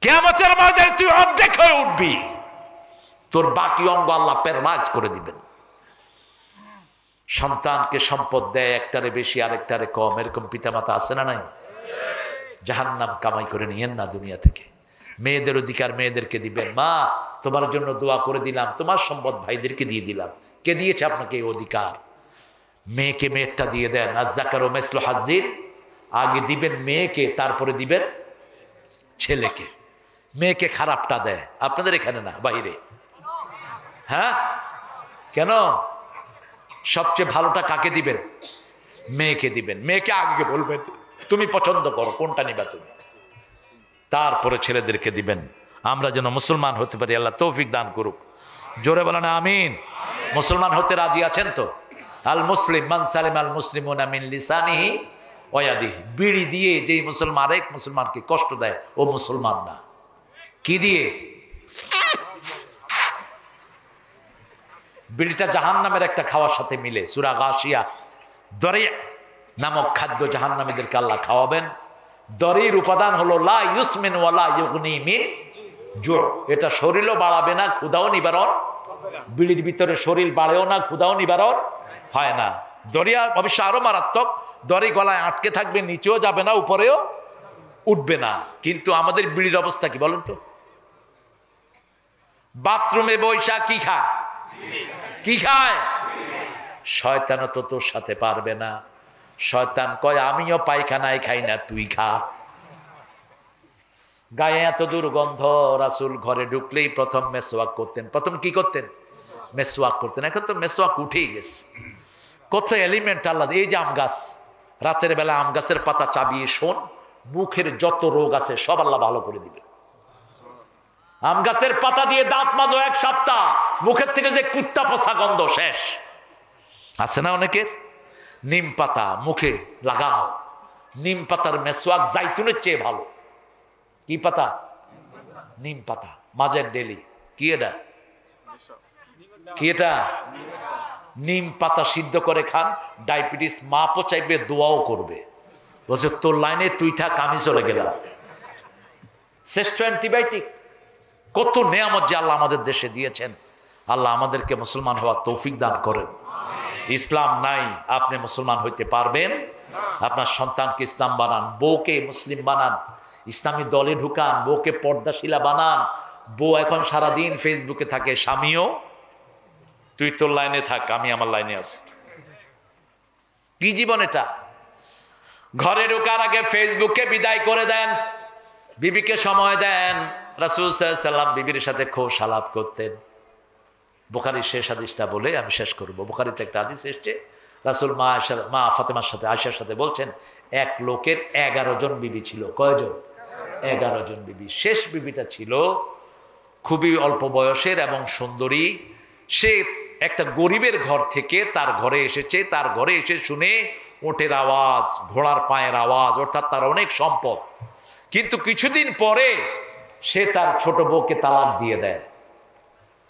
কিয়ামতের ময়দানে তুই অর্ধেক হয়ে উঠবি, তোর বাকি অঙ্গ আল্লাহ পেরমাজ করে দিবেন। সন্তানকে সম্পদ দেয়, একটারে বেশি আরেকটারে কম, এরকম পিতামাতা আছে না নাই? জাহান্নাম কামাই করে নিয়েন না দুনিয়া থেকে। মেয়েদের অধিকার মেয়েদেরকে দিবেন। মা তোমার জন্য দোয়া করে দিলাম, তোমার সম্পদ ভাইদেরকে দিয়ে দিলাম। কে দিয়েছে আপনাকে এই অধিকার? মেয়েকে মেয়েরটা দিয়ে দেন। আযযাকারু মিসলু হাজ্জিল, আগে দিবেন মেয়েকে, তারপরে দিবেন ছেলেকে। মেয়েকে খারাপটা দেয় আপনাদের এখানে না, বাইরে। হ্যাঁ কেন? সবচেয়ে ভালোটা কাকে দিবেন? মেয়েকে দিবেন। মেয়েকে আগে বলবেন তুমি পছন্দ করো কোনটা নিবা তুমি, তারপরে ছেলেদেরকে দিবেন। আমরা যেন মুসলমান হতে পারি, আল্লাহ তৌফিক দান করুক। জোরে বলেন আমিন। মুসলমান হতে রাজি আছেন তো? আল মুসলিম মান সালিম আল মুসলিমুনা মিন লিসানিহি ওয়া ইয়াদিহি। বিড়ি দিয়ে যেই মুসলমান আরেক মুসলমানকে কষ্ট দেয় ও মুসলমান না। কি দিয়ে? বিড়িটা জাহান্নামের একটা খাওয়ার সাথে মিলে। সূরা গাশিয়া, দরি নামক খাদ্য জাহান্নামীদেরকে আল্লাহ খাওয়াবেন। দরির উপাদান হলো লা ইউসমিন ওয়া লা ইউগনি মিন জু। এটা শরীরও বাড়াবে না, ক্ষুধাও নিবারণ। বিড়ির ভিতরে শরীর বাড়েও না, ক্ষুধাও নিবারণ হয় না। দরিয়া অবশ্য আরো মারাত্মক। দড়ি গলায় আটকে থাকবে, নিচেও যাবে না, উপরেও উঠবে না। কিন্তু আমাদের বিড়ির অবস্থা কি বলেন তো? বাথরুমে বৈশা কি খায়? কি খায়? শয়তানও তো তোর সাথে পারবে না। শয়তান কয় আমিও পায়খানায় খাই না, তুই খা। গায়ে এত দুর্গন্ধ, রাসূল ঘরে ঢুকলেই প্রথম মেসওয়াক করতেন। প্রথম কি করতেন? মেসওয়াক করতেন। এখন তো মেসওয়াক উঠেই গেছে। কত এলিমেন্ট আল্লাহ। এই যে আম গাছ, রাতের বেলা আম গাছের পাতা চাবিয়ে শোন, মুখের যত রোগ আছে সব আল্লাহ ভালো করে দিবে। আম গাছের পাতা দিয়ে দাঁত মাজো এক সপ্তাহ, মুখের থেকে যে কুত্তা পচা গন্ধ শেষ। আছে না অনেকের? নিম পাতা মুখে লাগাও। নিম পাতার মেসওয়াক জাইতুনের চেয়ে ভালো। কি পাতা? নিম পাতা। মাঝের ডেলি কি এটা? কি এটা? নিম পাতা সিদ্ধ করে খান, ডায়াবেটিস মাপও চাইবে, দোয়াও করবে। বলছে তোর লাইনে তুই থাক, আমি চলে গেলাম। শ্রেষ্ঠ অ্যান্টিবায়োটিক। কত নেয়ামত যে আল্লাহ আমাদের দেশে দিয়েছেন। আল্লাহ আমাদেরকে মুসলমান হওয়ার তৌফিক দান করেন। ইসলাম নাই, আপনি মুসলমান হইতে পারবেন? আপনার সন্তানকে ইসলাম বানান, বউকে মুসলিম বানান, ইসলামী দলে ঢুকান, বউকে পর্দাশীলা বানান। বউ এখন সারাদিন ফেসবুকে থাকে, স্বামীও তুই তোর লাইনে থাক, আমি আমার লাইনে আছি। কি জীবন এটা? ঘরে ঢোকার আগে ফেসবুককে বিদায় করে দেন, বিবিকে সময় দেন। রাসূল সাল্লাল্লাহু আলাইহি ওয়াসাল্লাম বিবির সাথে খুব সালাপ করতেন। বুখারীর শেষ হাদিসটা বলে আমি শেষ করব। বুখারীতে একটা হাদিস এসেছে, রাসূল মা ফাতেমার সাথে, আয়েশার সাথে বলছেন এক লোকের 11 জন বিবি ছিল। কয়জন? 11 জন বিবি। শেষ বিবিটা ছিল খুবই অল্প বয়সের এবং সুন্দরী। সে একটা গরিবের ঘর থেকে তার ঘরে এসেছে। তার ঘরে এসে শুনে ওটের আওয়াজ, ঘোড়ার পায়ের আওয়াজ, অর্থাৎ তার অনেক সম্পদ। কিন্তু কিছুদিন পরে সে তার ছোট বউকে তালাক দিয়ে দেয়।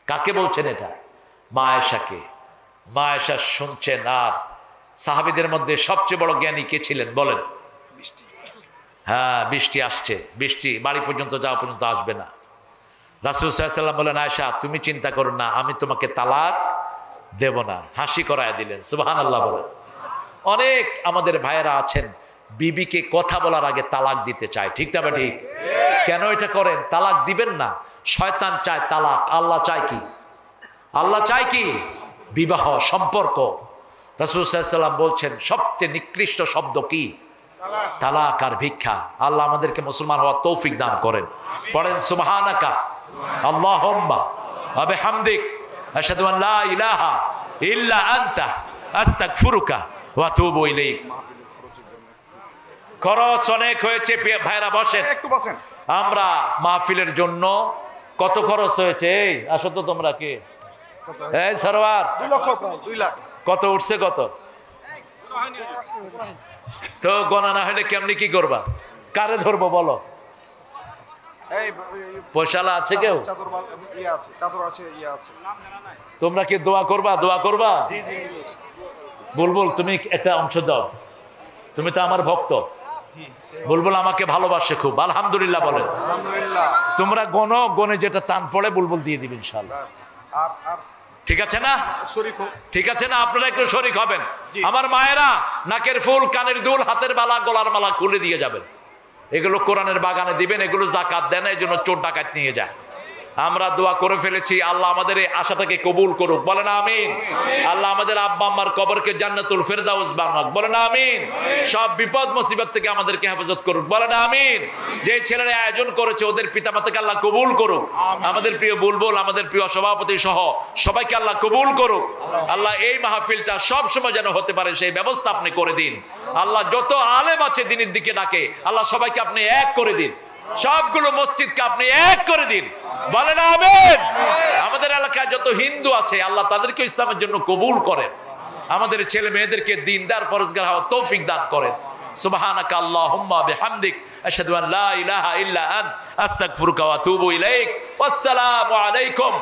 কাকে বলছেন এটা? মা আয়েশাকে। মা আয়েশা শুনছেন। আর সাহাবীদের মধ্যে সবচেয়ে বড় জ্ঞানী কে ছিলেন বলেন? হ্যাঁ, বৃষ্টি আসছে, বৃষ্টি বাড়ি পর্যন্ত যাওয়া পর্যন্ত আসবে না। রাসূল সাল্লাল্লাহু আলাইহি ওয়াসাল্লাম বলেন আয়েশা তুমি চিন্তা করো না, আমি তোমাকে তালাক দেব না। হাসি করায় দিলেন। সুবহানাল্লাহ বলেন। অনেক আমাদের ভাইয়েরা আছেন বিবিকে কথা বলার আগে তালাক দিতে চায়, ঠিক না? ঠিক। কেন এটা করেন? তালাক দিবেন না। শয়তান চায় তালাক, আল্লাহ চায় কি? আল্লাহ চায় কি? বিবাহ, সম্পর্ক। রাসূল সাল্লাল্লাহু আলাইহি ওয়াসাল্লাম বলছেন সবচেয়ে নিকৃষ্ট শব্দ কি? তালাক আর ভিক্ষা। আল্লাহ আমাদেরকে মুসলমান হওয়ার তৌফিক দান করেন। পড়েন সুবহানাকা আল্লাহুম্মা ওয়া বিহামদিক আশহাদু আন লা ইলাহা ইল্লা আনতা আস্তাগফিরুকা ওয়া আতুবু ইলাইক। খরচ অনেক হয়েছে ভাইরা, বসেন একটু বসেন। আমরা মাহফিলের জন্য কত খরচ হয়েছে? এই আসো তো তোমরা, কে এই সরওয়ার 2 লক্ষ, প্রায় 2 লাখ। কত উঠছে? কত তো গণনা না হলে কেমনি কি করবা? কারে ধরবো বলো? এই পয়সালা আছে কেউ? চাদর ইয়ে আছে, চাদর আছে, ইয়ে আছে। তোমরা কি দোয়া করবা? দোয়া করবা? বুলবুল তুমি একটা অংশ দাও, তুমি তো আমার ভক্ত। বুলবুল আমাকে ভালোবাসে খুব, আলহামদুলিল্লাহ বলেন। আলহামদুলিল্লাহ। তোমরা গনে যেটা টান পড়ে বুলবুল দিয়ে দিবে ইনশাআল্লাহ। বাস। আর ঠিক আছে না? শরীক হোক। ঠিক আছে না? আপনারা একটু শরীক হবেন। জি। আমার মায়েরা নাকের ফুল, কানের দুল, হাতের বালা, গলার মালা খুলে দিয়ে যাবেন। এগুলো কোরআনের বাগানে দিবেন। এগুলো যাকাত দেন, এই জন্য চোর ডাকাত নিয়ে যায়। আমরা দোয়া করে ফেলেছি, আল্লাহ আমাদের এই আশাটাকে কবুল করুক, বলেন আমিন। আল্লাহ আমাদের আব্বা আম্মার কবরকে জান্নাতুল ফেরদাউস বানাক, বলেন আমিন। সব বিপদ মুসিবত থেকে আমাদেরকে হেফাজত করুক, বলেন আমিন। যে ছেলেরা আয়োজন করেছে ওদের পিতামাতাকে আল্লাহ কবুল করুক। আমাদের প্রিয় বুলবুল, আমাদের প্রিয় সভাপতি সহ সবাইকে আল্লাহ কবুল করুক। আল্লাহ এই মাহফিলটা সব সময় যেন হতে পারে সেই ব্যবস্থা আপনি করে দিন। আল্লাহ যত আলেম আছে দিনের দিকে ডাকে, আল্লাহ সবাইকে আপনি এক করে দিন। সবগুলো মসজিদকে আপনি এক করে দিন, বলেন আমিন। আমাদের এলাকায় যত হিন্দু আছে আল্লাহ তাদেরকে ইসলামের জন্য কবুল করেন। আমাদের ছেলে মেয়েদেরকে দিনদার ফরজগার হওয়ার তৌফিক দান করেন। সুবহানাকা আল্লাহুম্মা বিহামদিক আশহাদু আন লা ইলাহা ইল্লা আনতা আস্তাগফিরুকা ওয়া আতুবু ইলাইক। ওয়াসসালামু আলাইকুম